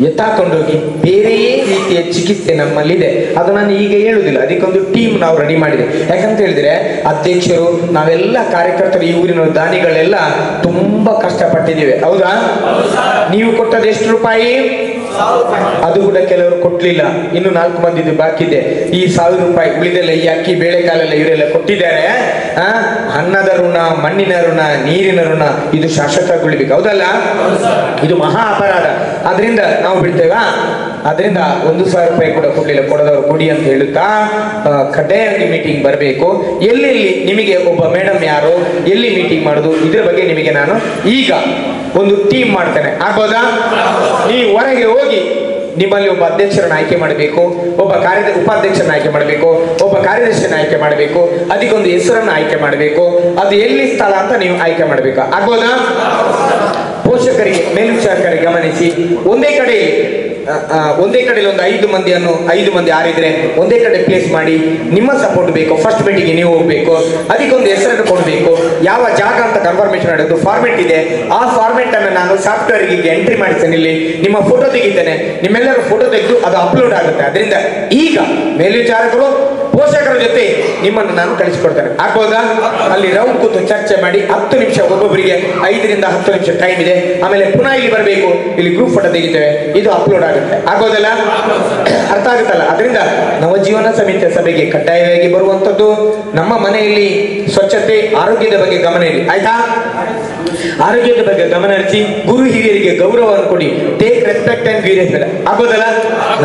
ಎತ್ತಾಕೊಂಡೋಗಿ ಬೇರೆಯೇ ರೀತಿಯ ಚಿಕಿತ್ಸೆ ನಮ್ಮಲ್ಲಿದೆ. ಅದು ನಾನು ಈಗ ಹೇಳುವುದಿಲ್ಲ, ಅದಕ್ಕೊಂದು ಟೀಮ್ ನಾವು ರೆಡಿ ಮಾಡಿದೆ. ಯಾಕಂತ ಹೇಳಿದ್ರೆ ಅಧ್ಯಕ್ಷರು, ನಾವೆಲ್ಲ ಕಾರ್ಯಕರ್ತರು, ಈ ಊರಿನ ದಾನಿಗಳೆಲ್ಲ ತುಂಬಾ ಕಷ್ಟಪಟ್ಟಿದ್ದೇವೆ, ಹೌದಾ? ನೀವು ಕೊಟ್ಟದ್ದು ಎಷ್ಟು ರೂಪಾಯಿ? ಅದು ಕೂಡ ಕೆಲವರು ಕೊಟ್ಲಿಲ್ಲ, ಇನ್ನು 4 ಮಂದಿದು ಬಾಕಿ ಇದೆ. ಈ 1,000 ರೂಪಾಯಿ ಉಳಿದೆಲ್ಲ ಈ ಅಕ್ಕಿ ಬೇಳೆಕಾಲೆಲ್ಲ ಇವರೆಲ್ಲ ಕೊಟ್ಟಿದ್ದಾರೆ. ಅನ್ನದ ಋಣ, ಮಣ್ಣಿನ ಋಣ, ನೀರಿನ ಋಣ, ಇದು ಶಾಶ್ವತಗೊಳ್ಬೇಕು, ಹೌದಲ್ಲ? ಇದು ಮಹಾ ಅಪರಾಧ. ಅದರಿಂದ ನಾವು ಬಿಡ್ತೇವಾ? ಅದರಿಂದ 1,000 ರೂಪಾಯಿ ಕೂಡ ಕೊಡ್ಲಿಲ್ಲ, ಕೊಡದವರು ಕೊಡಿ ಅಂತ ಹೇಳುತ್ತಾ ಕಡ್ಡಾಯವಾಗಿ ಮೀಟಿಂಗ್ ಬರಬೇಕು. ಎಲ್ಲೆಲ್ಲಿ ನಿಮಗೆ ಒಬ್ಬ ಮೇಡಮ್ ಯಾರು, ಎಲ್ಲಿ ಮೀಟಿಂಗ್ ಮಾಡೋದು, ಇದ್ರ ಬಗ್ಗೆ ನಿಮಗೆ ನಾನು ಈಗ ಒಂದು ಟೀಮ್ ಮಾಡ್ತೇನೆ, ಆಗ್ಬೋದಾ? ನೀವು ಹೊರಗೆ ಹೋಗಿ ನಿಮ್ಮಲ್ಲಿ ಒಬ್ಬ ಅಧ್ಯಕ್ಷರನ್ನ ಆಯ್ಕೆ ಮಾಡಬೇಕು, ಒಬ್ಬ ಉಪಾಧ್ಯಕ್ಷರನ್ನ ಆಯ್ಕೆ ಮಾಡಬೇಕು, ಒಬ್ಬ ಕಾರ್ಯದರ್ಶಿಯನ್ನ ಆಯ್ಕೆ ಮಾಡಬೇಕು, ಅದಕ್ಕೊಂದು ಹೆಸರನ್ನು ಆಯ್ಕೆ ಮಾಡಬೇಕು, ಅದು ಎಲ್ಲಿ ಸ್ಥಳ ಅಂತ ನೀವು ಆಯ್ಕೆ ಮಾಡಬೇಕು, ಆಗ್ಬೋದಾ? ಪೋಷಕರಿಗೆ, ಮೇಲ್ವಿಚಾರಕರಿಗೆ ಗಮನಿಸಿ, ಒಂದೇ ಕಡೆಯಲ್ಲಿ ಒಂದು 5 ಮಂದಿ ಯಾರಿದ್ರೆ ಒಂದೇ ಕಡೆ ಪ್ಲೇಸ್ ಮಾಡಿ, ನಿಮ್ಮ ಸಪೋರ್ಟ್ ಬೇಕು. ಫಸ್ಟ್ ಮೀಟಿಂಗ್ಗೆ ನೀವು ಹೋಗ್ಬೇಕು, ಅದಕ್ಕೊಂದು ಹೆಸರನ್ನು ಕೊಡಬೇಕು, ಯಾವ ಜಾಗ ಅಂತ ಕನ್ಫರ್ಮೇಶನ್ ಮಾಡೋದು ಫಾರ್ಮೆಟ್ ಇದೆ. ಆ ಫಾರ್ಮೆಟ್ ಅನ್ನು ನಾನು ಸಾಫ್ಟ್ವೇರ್ಗೆ ಎಂಟ್ರಿ ಮಾಡ್ತೇನೆ, ಇಲ್ಲಿ ನಿಮ್ಮ ಫೋಟೋ ತೆಗಿತೇನೆ, ನಿಮ್ಮೆಲ್ಲರೂ ಫೋಟೋ ತೆಗೆದು ಅದು ಅಪ್ಲೋಡ್ ಆಗುತ್ತೆ. ಅದರಿಂದ ಈಗ ಮೇಲ್ವಿಚಾರಕರು ಪೋಷಕರ ಜೊತೆ ನಿಮ್ಮನ್ನು ನಾನು ಕಳಿಸಿಕೊಡ್ತೇನೆ, ಆಗ್ಬೋದಾ? ಅಲ್ಲಿ ರೌಂಡ್ ಕೂತು ಚರ್ಚೆ ಮಾಡಿ 10 ನಿಮಿಷ, ಒಬ್ಬೊಬ್ಬರಿಗೆ 5 ರಿಂದ 10 ನಿಮಿಷ ಟೈಮ್ ಇದೆ. ಆಮೇಲೆ ಪುನಃ ಇಲ್ಲಿ ಬರಬೇಕು, ಇಲ್ಲಿ ಗ್ರೂಪ್ ಫೋಟೋ ತೆಗಿತೇವೆ, ಇದು ಅಪ್ಲೋಡ್ ಆಗುತ್ತೆ, ಆಗೋದಲ್ಲ? ಅರ್ಥ ಆಗುತ್ತಲ್ಲ? ಅದರಿಂದ ನವಜೀವನ ಸಮಿತಿಯ ಸಭೆಗೆ ಕಡ್ಡಾಯವಾಗಿ ಬರುವಂತದ್ದು. ನಮ್ಮ ಮನೆಯಲ್ಲಿ ಸ್ವಚ್ಛತೆ, ಆರೋಗ್ಯದ ಬಗ್ಗೆ ಗಮನ ಇರಿ, ಆಯ್ತಾ? ಆರೋಗ್ಯದ ಬಗ್ಗೆ ಗಮನ ಹರಿಸಿ, ಗುರು ಹಿರಿಯರಿಗೆ ಗೌರವವನ್ನು ಕೊಡಿ, take respect and give respect, ಆಗೋದಲ್ಲ?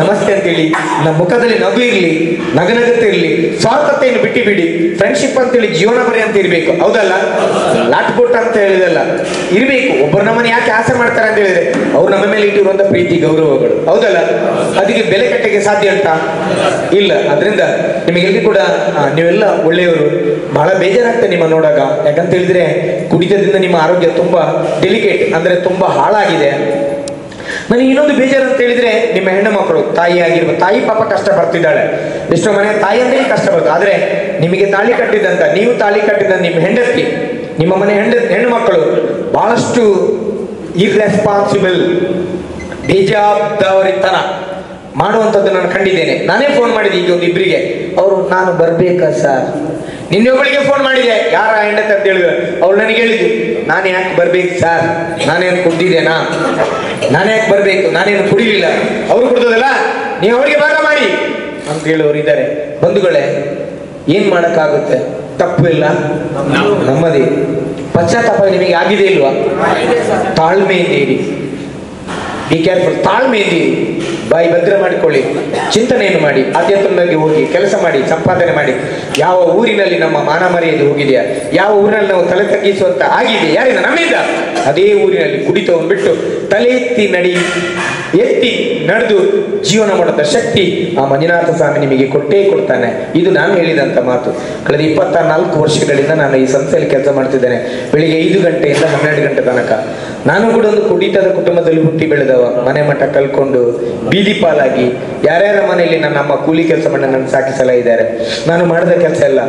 ನಮಸ್ತೆ ಅಂತೇಳಿ, ನಮ್ಮ ಮುಖದಲ್ಲಿ ನಗು ಇರ್ಲಿ, ನಗನಗತ್ತೆ ಇರ್ಲಿ, ಸ್ವಾರ್ಥತೆಯನ್ನು ಬಿಡಿ, ಫ್ರೆಂಡ್ಶಿಪ್ ಅಂತೇಳಿ ಜೀವನ ಬರೀ ಅಂತ ಇರ್ಬೇಕು, ಹೌದಲ್ಲ? ಲಾಟ್ಪುಟ್ ಅಂತ ಹೇಳಿದಲ್ಲ, ಇರ್ಬೇಕು. ಒಬ್ಬರು ನಮ್ಮನ್ನು ಯಾಕೆ ಆಸೆ ಮಾಡ್ತಾರೆ ಅಂತ ಹೇಳಿದ್ರೆ ಅವ್ರು ನಮ್ಮ ಮೇಲೆ ಇಟ್ಟಿರುವಂತ ಪ್ರೀತಿ ಗೌರವಗಳು, ಹೌದಲ್ಲ? ಅದಕ್ಕೆ ಬೆಲೆ ಕಟ್ಟಕ್ಕೆ ಸಾಧ್ಯ ಅಂತ ಇಲ್ಲ. ಅದರಿಂದ ನಿಮಗೆಲ್ಲಿ ಕೂಡ ನೀವೆಲ್ಲ ಒಳ್ಳೆಯವರು. ಬಹಳ ಬೇಜಾರಾಗ್ತದೆ ನಿಮ್ಮ ನೋಡಾಗ, ಯಾಕಂತ ಹೇಳಿದ್ರೆ ಕುಡಿತದಿಂದ ನಿಮ್ಮ ಆರೋಗ್ಯ ತುಂಬಾ ಡೆಲಿಕೇಟ್, ಅಂದ್ರೆ ತುಂಬಾ ಹಾಳಾಗಿದೆ. ನನಗೆ ಇನ್ನೊಂದು ಬೇಜಾರು ಅಂತ ಹೇಳಿದ್ರೆ, ನಿಮ್ಮ ಹೆಣ್ಣು ಮಕ್ಕಳು, ತಾಯಿ ಆಗಿರ್ಬೋದು, ತಾಯಿ ಪಾಪ ಕಷ್ಟ ಬರ್ತಿದ್ದಾಳೆ, ಎಷ್ಟೋ ಮನೆ ತಾಯಿ ಅಂದ್ರೆ ಕಷ್ಟ ಬರ್ತದೆ. ಆದ್ರೆ ನಿಮಗೆ ತಾಳಿ ಕಟ್ಟಿದಂತ, ನೀವು ತಾಳಿ ಕಟ್ಟಿದ ನಿಮ್ಮ ಹೆಂಡತಿ, ನಿಮ್ಮ ಮನೆ ಹೆಣ್ಣು ಮಕ್ಕಳು ಬಹಳಷ್ಟು ಇರ್ರೆಸ್ಪಾನ್ಸಿಬಲ್, ಬೇಜವಾಬ್ದಾರಿತನ ಮಾಡುವಂಥದ್ದು ನಾನು ಕಂಡಿದ್ದೇನೆ. ನಾನೇ ಫೋನ್ ಮಾಡಿದೆ ಈಗ ಒಂದು ಇಬ್ಬರಿಗೆ, ಅವರು ನಾನು ಬರ್ಬೇಕಾ ಸರ್, ನಿನ್ನೊಬ್ಬಳಿಗೆ ಫೋನ್ ಮಾಡಿದೆ, ಯಾರ ಹೆಂಡತಿ ಅಂತ ಹೇಳಿದ್ರು, ಅವ್ರು ನನಗೆ ಹೇಳಿದ್ರು, ನಾನು ಯಾಕೆ ಬರ್ಬೇಕು ಸರ್, ನಾನೇನು ಕುಡ್ದಿದ್ದೇನಾ, ನಾನೇ ಯಾಕೆ ಬರಬೇಕು, ನಾನೇನು ಕುಡಿಲಿಲ್ಲ, ಅವರು ಕುಡ್ದದಲ್ಲ, ನೀವು ಅವರಿಗೆ ಭಾಗ ಮಾಡಿ ಅಂತ ಹೇಳುವವರು ಇದ್ದಾರೆ. ಬಂಧುಗಳೇ, ಏನ್ ಮಾಡಕ್ಕಾಗುತ್ತೆ? ತಪ್ಪು ಇಲ್ಲ ನಮ್ಮದೇ. ಪಶ್ಚಾತ್ತಾಪ ನಿಮಗೆ ಆಗಿದೆ ಇಲ್ವಾ? ತಾಳ್ಮೆಯಿಂದ ಇರಿ, ಬಿ ಕೇರ್ಫುಲ್, ತಾಳ್ಮೆಯಿಂದ ಇರಿ, ಬಾಯಿ ಭದ್ರ ಮಾಡಿಕೊಳ್ಳಿ, ಚಿಂತನೆಯನ್ನು ಮಾಡಿ, ಆಧ್ಯಾತ್ಮದಲ್ಲಿ ಹೋಗಿ ಕೆಲಸ ಮಾಡಿ, ಸಂಪಾದನೆ ಮಾಡಿ. ಯಾವ ಊರಿನಲ್ಲಿ ನಮ್ಮ ಮಾನ ಮರ್ಯಾದೆ ಹೋಗಿದೆಯಾ, ಯಾವ ಊರಿನಲ್ಲಿ ನಾವು ತಲೆ ತಗ್ಗಿಸುವಂತ ಆಗಿದೆ ಯಾರಿಂದ? ನಮ್ಮಿಂದ. ಅದೇ ಊರಿನಲ್ಲಿ ಕುಡಿತವನ್ನು ಬಿಟ್ಟು ತಲೆ ಎತ್ತಿ ನಡೆದು ಜೀವನ ಮಾಡೋದ ಶಕ್ತಿ ಆ ಮಂಜುನಾಥ ಸ್ವಾಮಿ ನಿಮಗೆ ಕೊಟ್ಟೇ ಕೊಡ್ತಾನೆ. ಇದು ನಾನು ಹೇಳಿದಂತ ಮಾತು. ಕಳೆದ 24 ವರ್ಷಗಳಿಂದ ನಾನು ಈ ಸಂಸ್ಥೆಯಲ್ಲಿ ಕೆಲಸ ಮಾಡ್ತಿದ್ದೇನೆ. ಬೆಳಿಗ್ಗೆ 5 ಗಂಟೆಯಿಂದ 12 ಗಂಟೆ ತನಕ. ನಾನು ಕೂಡ ಒಂದು ಕುಡಿತದ ಕುಟುಂಬದಲ್ಲಿ ಹುಟ್ಟಿ ಬೆಳೆದವ. ಮನೆ ಮಠ ಕಲ್ಕೊಂಡು ಬೀದಿ ಪಾಲಾಗಿ ಯಾರ್ಯಾರ ಮನೆಯಲ್ಲಿ ನನ್ನ ಅಮ್ಮ ಕೂಲಿ ಕೆಲಸ ಮಾಡಿ ನನ್ನ ಸಾಕಿಸಲ ಇದ್ದಾರೆ. ನಾನು ಮಾಡಿದ ಕೆಲಸ ಎಲ್ಲ,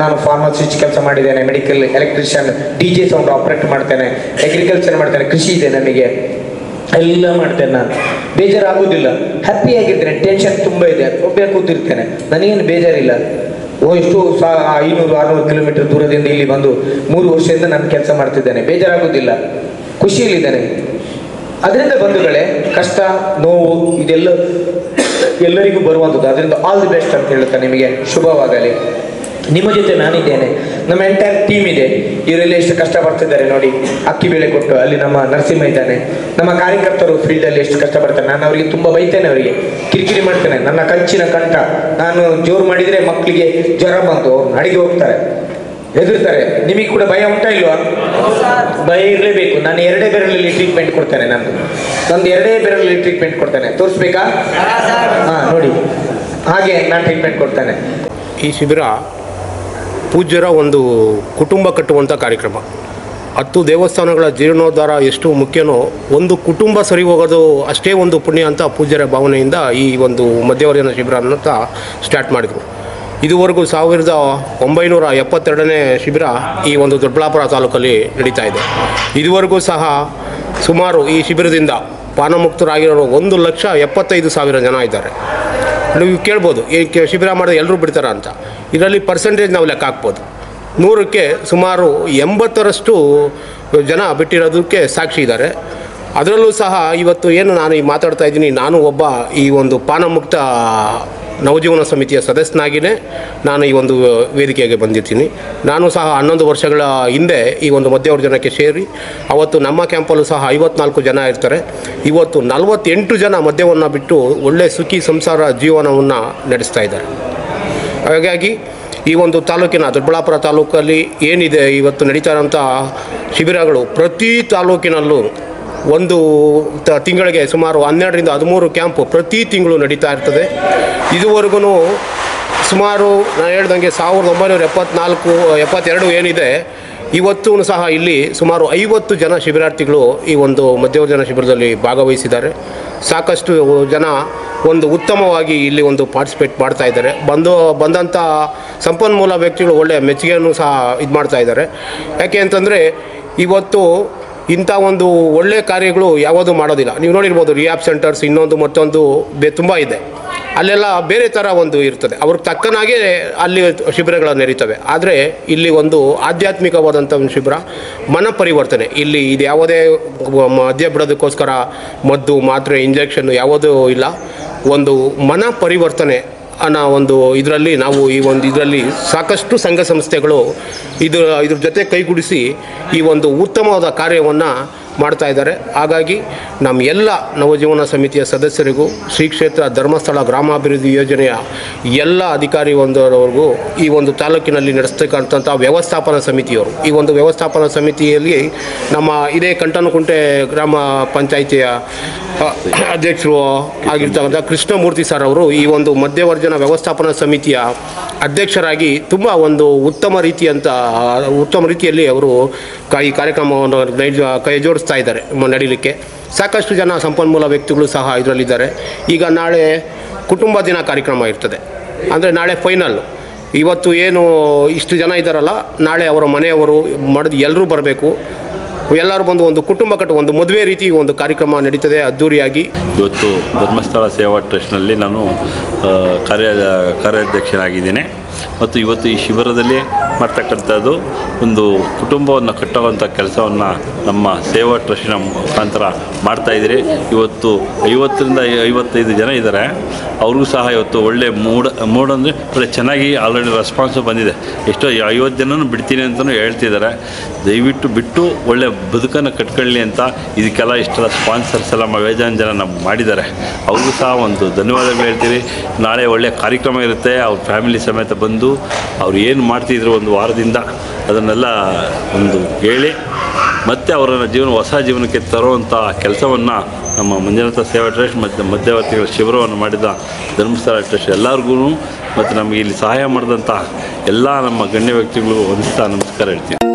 ನಾನು ಫಾರ್ಮಸಿಸ್ಟ್ ಕೆಲಸ ಮಾಡಿದ್ದೇನೆ, medical electrician, DJ sound operate ಮಾಡ್ತೇನೆ, ಅಗ್ರಿಕಲ್ಚರ್ ಮಾಡ್ತೇನೆ, ಕೃಷಿ ಇದೆ ನನಗೆ, ಎಲ್ಲ ಮಾಡ್ತೇನೆ. ನಾನು ಬೇಜಾರಾಗುವುದಿಲ್ಲ, ಹ್ಯಾಪಿ ಆಗಿರ್ತೇನೆ. ಟೆನ್ಷನ್ ತುಂಬ ಇದೆ, ಒಬ್ಬ ಕೂತಿರ್ತೇನೆ, ನನಗೇನು ಬೇಜಾರಿಲ್ಲ. ಎಷ್ಟು 500-600 ಕಿಲೋಮೀಟರ್ ದೂರದಿಂದ ಇಲ್ಲಿ ಬಂದು 3 ವರ್ಷದಿಂದ ನಾನು ಕೆಲಸ ಮಾಡ್ತಿದ್ದೇನೆ, ಬೇಜಾರಾಗುವುದಿಲ್ಲ, ಖುಷಿಯಲ್ಲಿದ್ದೇನೆ. ಅದರಿಂದ ಬಂಧುಗಳೇ, ಕಷ್ಟ ನೋವು ಇದೆಲ್ಲ ಎಲ್ಲರಿಗೂ ಬರುವಂಥದ್ದು. ಅದರಿಂದ ಆಲ್ ದಿ ಬೆಸ್ಟ್ ಅಂತ ಹೇಳುತ್ತಾ ನಿಮಗೆ ಶುಭವಾಗಲಿ. ನಿಮ್ಮ ಜೊತೆ ನಾನಿದ್ದೇನೆ, ನಮ್ಮ ಎಂಟೈರ್ ಟೀಮ್ ಇದೆ. ಇವರೆಲ್ಲ ಎಷ್ಟು ಕಷ್ಟ ಪಡ್ತಿದ್ದಾರೆ ನೋಡಿ, ಅಕ್ಕಿ ಬೇಳೆ ಕೊಟ್ಟು. ಅಲ್ಲಿ ನಮ್ಮ ನರಸಿಂಹ ಇದ್ದಾನೆ, ನಮ್ಮ ಕಾರ್ಯಕರ್ತರು ಫೀಲ್ಡಲ್ಲಿ ಎಷ್ಟು ಕಷ್ಟಪಡ್ತಾರೆ. ನಾನು ಅವರಿಗೆ ತುಂಬ ಬೈತೇನೆ, ಅವರಿಗೆ ಕಿರಿಕಿರಿ ಮಾಡ್ತೇನೆ. ನನ್ನ ಕಂಚಿನ ಕಂಠ, ನಾನು ಜೋರು ಮಾಡಿದರೆ ಮಕ್ಕಳಿಗೆ ಜ್ವರ ಬಂತು, ಅಡಿಗೆ ಹೋಗ್ತಾರೆ, ಹೆದರ್ತಾರೆ. ನಿಮಗೆ ಕೂಡ ಭಯ ಉಂಟಾ ಇಲ್ವಾ? ಭಯ ಇರಲೇಬೇಕು. ನಾನು 2 ಬೆರಳಲ್ಲಿ ಟ್ರೀಟ್ಮೆಂಟ್ ಕೊಡ್ತೇನೆ. ನಂದು 2 ಬೆರಳಲ್ಲಿ ಟ್ರೀಟ್ಮೆಂಟ್ ಕೊಡ್ತೇನೆ. ತೋರಿಸ್ಬೇಕಾ? ನೋಡಿ, ಹಾಗೆ ನಾನು ಟ್ರೀಟ್ಮೆಂಟ್ ಕೊಡ್ತೇನೆ. ಈ ಶಿಬಿರ ಪೂಜ್ಯರ ಒಂದು ಕುಟುಂಬ ಕಟ್ಟುವಂಥ ಕಾರ್ಯಕ್ರಮ. 10 ದೇವಸ್ಥಾನಗಳ ಜೀರ್ಣೋದ್ಧಾರ ಎಷ್ಟು ಮುಖ್ಯನೋ, ಒಂದು ಕುಟುಂಬ ಸರಿ ಹೋಗೋದು ಅಷ್ಟೇ ಒಂದು ಪುಣ್ಯ ಅಂತ ಪೂಜ್ಯರ ಭಾವನೆಯಿಂದ ಈ ಒಂದು ಮಧ್ಯವರ್ಜನ ಶಿಬಿರ ಅಂತ ಸ್ಟಾರ್ಟ್ ಮಾಡಿದರು. ಇದುವರೆಗೂ 1972ನೇ ಶಿಬಿರ ಈ ಒಂದು ದೊಡ್ಡಬಳ್ಳಾಪುರ ತಾಲೂಕಲ್ಲಿ ನಡೀತಾ ಇದೆ. ಇದುವರೆಗೂ ಸಹ ಸುಮಾರು ಈ ಶಿಬಿರದಿಂದ ಪಾನಮುಕ್ತರಾಗಿರೋರು 1,75,000 ಜನ ಇದ್ದಾರೆ. ನೀವು ಕೇಳ್ಬೋದು, ಈ ಶಿಬಿರ ಮಾಡಿದ್ರೆ ಎಲ್ಲರೂ ಬಿಡ್ತಾರ ಅಂತ. ಇದರಲ್ಲಿ ಪರ್ಸೆಂಟೇಜ್ ನಾವು ಲೆಕ್ಕ ಹಾಕ್ಬೋದು. 100ಕ್ಕೆ ಸುಮಾರು 80ರಷ್ಟು ಜನ ಬಿಟ್ಟಿರೋದಕ್ಕೆ ಸಾಕ್ಷಿ ಇದ್ದಾರೆ. ಅದರಲ್ಲೂ ಸಹ ಇವತ್ತು ಏನು ನಾನು ಈ ಮಾತಾಡ್ತಾ ಇದ್ದೀನಿ, ನಾನು ಒಬ್ಬ ಈ ಒಂದು ಪಾನಮುಕ್ತ ನವಜೀವನ ಸಮಿತಿಯ ಸದಸ್ಯನಾಗಿಯೇ ನಾನು ಈ ಒಂದು ವೇದಿಕೆಗೆ ಬಂದಿರ್ತೀನಿ. ನಾನು ಸಹ 11 ವರ್ಷಗಳ ಹಿಂದೆ ಈ ಒಂದು ಮಧ್ಯವರ್ಜನಕ್ಕೆ ಸೇರಿ, ಅವತ್ತು ನಮ್ಮ ಕ್ಯಾಂಪಲ್ಲೂ ಸಹ 54 ಜನ ಇರ್ತಾರೆ. ಇವತ್ತು 48 ಜನ ಮದ್ಯವನ್ನು ಬಿಟ್ಟು ಒಳ್ಳೆ ಸುಖಿ ಸಂಸಾರ ಜೀವನವನ್ನು ನಡೆಸ್ತಾ ಇದ್ದಾರೆ. ಹಾಗಾಗಿ ಈ ಒಂದು ತಾಲೂಕಿನ ದೊಡ್ಡಬಳ್ಳಾಪುರ ತಾಲೂಕಲ್ಲಿ ಏನಿದೆ ಇವತ್ತು ನಡೀತಾ ಇರೋಂಥ ಶಿಬಿರಗಳು, ಪ್ರತಿ ತಾಲೂಕಿನಲ್ಲೂ ಒಂದು ತಿಂಗಳಿಗೆ ಸುಮಾರು 12ರಿಂದ 13 ಕ್ಯಾಂಪು ಪ್ರತಿ ತಿಂಗಳು ನಡೀತಾ ಇರ್ತದೆ. ಇದುವರೆಗೂ ಸುಮಾರು ನಾನು ಹೇಳ್ದಂಗೆ 1972 ಏನಿದೆ, ಇವತ್ತೂ ಸಹ ಇಲ್ಲಿ ಸುಮಾರು 50 ಜನ ಶಿಬಿರಾರ್ಥಿಗಳು ಈ ಒಂದು ಮಧ್ಯವರ್ಜನ ಶಿಬಿರದಲ್ಲಿ ಭಾಗವಹಿಸಿದ್ದಾರೆ. ಸಾಕಷ್ಟು ಜನ ಒಂದು ಉತ್ತಮವಾಗಿ ಇಲ್ಲಿ ಒಂದು ಪಾರ್ಟಿಸಿಪೇಟ್ ಮಾಡ್ತಾ ಇದ್ದಾರೆ. ಬಂದಂಥ ಸಂಪನ್ಮೂಲ ವ್ಯಕ್ತಿಗಳು ಒಳ್ಳೆಯ ಮೆಚ್ಚುಗೆಯನ್ನು ಸಹ ಇದು ಮಾಡ್ತಾ ಇದ್ದಾರೆ. ಯಾಕೆ ಅಂತಂದರೆ ಇವತ್ತು ಇಂಥ ಒಂದು ಒಳ್ಳೆಯ ಕಾರ್ಯಗಳು ಯಾವುದೂ ಮಾಡೋದಿಲ್ಲ. ನೀವು ನೋಡಿರ್ಬೋದು, ರಿಯಾಬ್ ಸೆಂಟರ್ಸ್ ಇನ್ನೊಂದು ಮತ್ತೊಂದು ತುಂಬ ಇದೆ. ಅಲ್ಲೆಲ್ಲ ಬೇರೆ ಥರ ಒಂದು ಇರ್ತದೆ, ಅವ್ರಿಗೆ ತಕ್ಕನಾಗೆ ಅಲ್ಲಿ ಶಿಬಿರಗಳು ನಡೀತವೆ. ಆದರೆ ಇಲ್ಲಿ ಒಂದು ಆಧ್ಯಾತ್ಮಿಕವಾದಂಥ ಒಂದು ಶಿಬಿರ, ಮನ ಪರಿವರ್ತನೆ. ಇಲ್ಲಿ ಇದು ಯಾವುದೇ ಮದ್ಯ ಬಿಡೋದಕ್ಕೋಸ್ಕರ ಮದ್ದು ಮಾತ್ರೆ ಇಂಜೆಕ್ಷನ್ ಯಾವುದೂ ಇಲ್ಲ. ಒಂದು ಮನ ಪರಿವರ್ತನೆ ಅನ್ನೋ ಒಂದು ಇದರಲ್ಲಿ ನಾವು ಈ ಒಂದು ಇದರಲ್ಲಿ ಸಾಕಷ್ಟು ಸಂಘ ಸಂಸ್ಥೆಗಳು ಇದ್ರ ಜೊತೆ ಕೈಗೂಡಿಸಿ ಈ ಒಂದು ಉತ್ತಮವಾದ ಕಾರ್ಯವನ್ನು ಮಾಡ್ತಾ ಇದ್ದಾರೆ. ಹಾಗಾಗಿ ನಮ್ಮ ಎಲ್ಲ ನವಜೀವನ ಸಮಿತಿಯ ಸದಸ್ಯರಿಗೂ, ಶ್ರೀ ಕ್ಷೇತ್ರ ಧರ್ಮಸ್ಥಳ ಗ್ರಾಮಾಭಿವೃದ್ಧಿ ಯೋಜನೆಯ ಎಲ್ಲ ಅಧಿಕಾರಿ ಒಂದರವರೆಗೂ ಈ ಒಂದು ತಾಲೂಕಿನಲ್ಲಿ ನಡೆಸ್ತಕ್ಕಂಥ ವ್ಯವಸ್ಥಾಪನಾ ಸಮಿತಿಯವರು, ಈ ಒಂದು ವ್ಯವಸ್ಥಾಪನಾ ಸಮಿತಿಯಲ್ಲಿ ನಮ್ಮ ಇದೇ ಕಂಟನಕುಂಟೆ ಗ್ರಾಮ ಪಂಚಾಯಿತಿಯ ಅಧ್ಯಕ್ಷರು ಆಗಿರ್ತಕ್ಕಂಥ ಕೃಷ್ಣಮೂರ್ತಿ ಸರ್ ಅವರು ಈ ಒಂದು ಮಧ್ಯವರ್ಜನ ವ್ಯವಸ್ಥಾಪನಾ ಸಮಿತಿಯ ಅಧ್ಯಕ್ಷರಾಗಿ ತುಂಬ ಒಂದು ಉತ್ತಮ ರೀತಿಯಲ್ಲಿ ಅವರು ಈ ಕಾರ್ಯಕ್ರಮವನ್ನು ಕೈ ಜೋಡಿಸ್ತಾ ಇದ್ದಾರೆ ನಡೀಲಿಕ್ಕೆ. ಸಾಕಷ್ಟು ಜನ ಸಂಪನ್ಮೂಲ ವ್ಯಕ್ತಿಗಳು ಸಹ ಇದರಲ್ಲಿದ್ದಾರೆ. ಈಗ ನಾಳೆ ಕುಟುಂಬ ದಿನ ಕಾರ್ಯಕ್ರಮ ಇರ್ತದೆ, ಅಂದರೆ ನಾಳೆ ಫೈನಲ್. ಇವತ್ತು ಏನು ಇಷ್ಟು ಜನ ಇದ್ದಾರಲ್ಲ, ನಾಳೆ ಅವರ ಮನೆಯವರು ಮಾಡಿದ ಎಲ್ಲರೂ ಬರಬೇಕು. ಎಲ್ಲರೂ ಬಂದು ಒಂದು ಕುಟುಂಬ ಕಟ್ಟು ಒಂದು ಮದುವೆ ರೀತಿ ಒಂದು ಕಾರ್ಯಕ್ರಮ ನಡೀತದೆ ಅದ್ದೂರಿಯಾಗಿ. ಇವತ್ತು ಧರ್ಮಸ್ಥಳ ಸೇವಾ ಟ್ರಸ್ಟ್ನಲ್ಲಿ ನಾನು ಕಾರ್ಯಾಧ್ಯಕ್ಷನಾಗಿದ್ದೇನೆ. ಮತ್ತು ಇವತ್ತು ಈ ಶಿಬಿರದಲ್ಲಿ ಮಾಡ್ತಕ್ಕಂಥದ್ದು ಒಂದು ಕುಟುಂಬವನ್ನು ಕಟ್ಟುವಂಥ ಕೆಲಸವನ್ನು ನಮ್ಮ ಸೇವಾ ಟ್ರಸ್ಟಿನ ಮುಖಾಂತರ ಮಾಡ್ತಾಯಿದ್ದೀರಿ. ಇವತ್ತು 50ರಿಂದ 55 ಜನ ಇದ್ದಾರೆ. ಅವ್ರಿಗೂ ಸಹ ಇವತ್ತು ಒಳ್ಳೆ ಮೂಡಂದರೆ ಒಳ್ಳೆ ಚೆನ್ನಾಗಿ ಆಲ್ರೆಡಿ ರೆಸ್ಪಾನ್ಸು ಬಂದಿದೆ. ಎಷ್ಟೋ 50 ಜನನೂ ಬಿಡ್ತೀನಿ ಅಂತಲೂ ಹೇಳ್ತಿದ್ದಾರೆ. ದಯವಿಟ್ಟು ಬಿಟ್ಟು ಒಳ್ಳೆ ಬದುಕನ್ನು ಕಟ್ಕೊಳ್ಳಿ ಅಂತ ಇದಕ್ಕೆಲ್ಲ ಇಷ್ಟೆಲ್ಲ ಸ್ಪಾನ್ಸರ್ಸ್ ಎಲ್ಲ ಬೇಜಾನ್ ಜನ ನಮ್ಗೆ ಮಾಡಿದ್ದಾರೆ. ಅವ್ರಿಗೂ ಸಹ ಒಂದು ಧನ್ಯವಾದಗಳು ಹೇಳ್ತೀವಿ. ನಾಳೆ ಒಳ್ಳೆಯ ಕಾರ್ಯಕ್ರಮ ಇರುತ್ತೆ. ಅವ್ರ ಫ್ಯಾಮಿಲಿ ಸಮೇತ ಬಂದು ಅವ್ರು ಏನು ಮಾಡ್ತಿದ್ರು ಒಂದು ವಾರದಿಂದ ಅದನ್ನೆಲ್ಲ ಒಂದು ಹೇಳಿ ಮತ್ತು ಅವರನ್ನು ಹೊಸ ಜೀವನಕ್ಕೆ ತರುವಂಥ ಕೆಲಸವನ್ನು ನಮ್ಮ ಮಂಜುನಾಥ ಸೇವಾ ಟ್ರಸ್ಟ್ ಮತ್ತು ಮಧ್ಯವರ್ತಿಗಳ ಶಿಬಿರವನ್ನು ಮಾಡಿದ ಧರ್ಮಸ್ಥಳ ಟ್ರಸ್ಟ್ ಎಲ್ಲರಿಗೂ ಮತ್ತು ನಮಗೆ ಇಲ್ಲಿ ಸಹಾಯ ಮಾಡಿದಂಥ ಎಲ್ಲ ನಮ್ಮ ಗಣ್ಯ ವ್ಯಕ್ತಿಗಳಿಗೂ ವಂದಿಸ್ತಾ ನಮಸ್ಕಾರ ಹೇಳ್ತೀನಿ.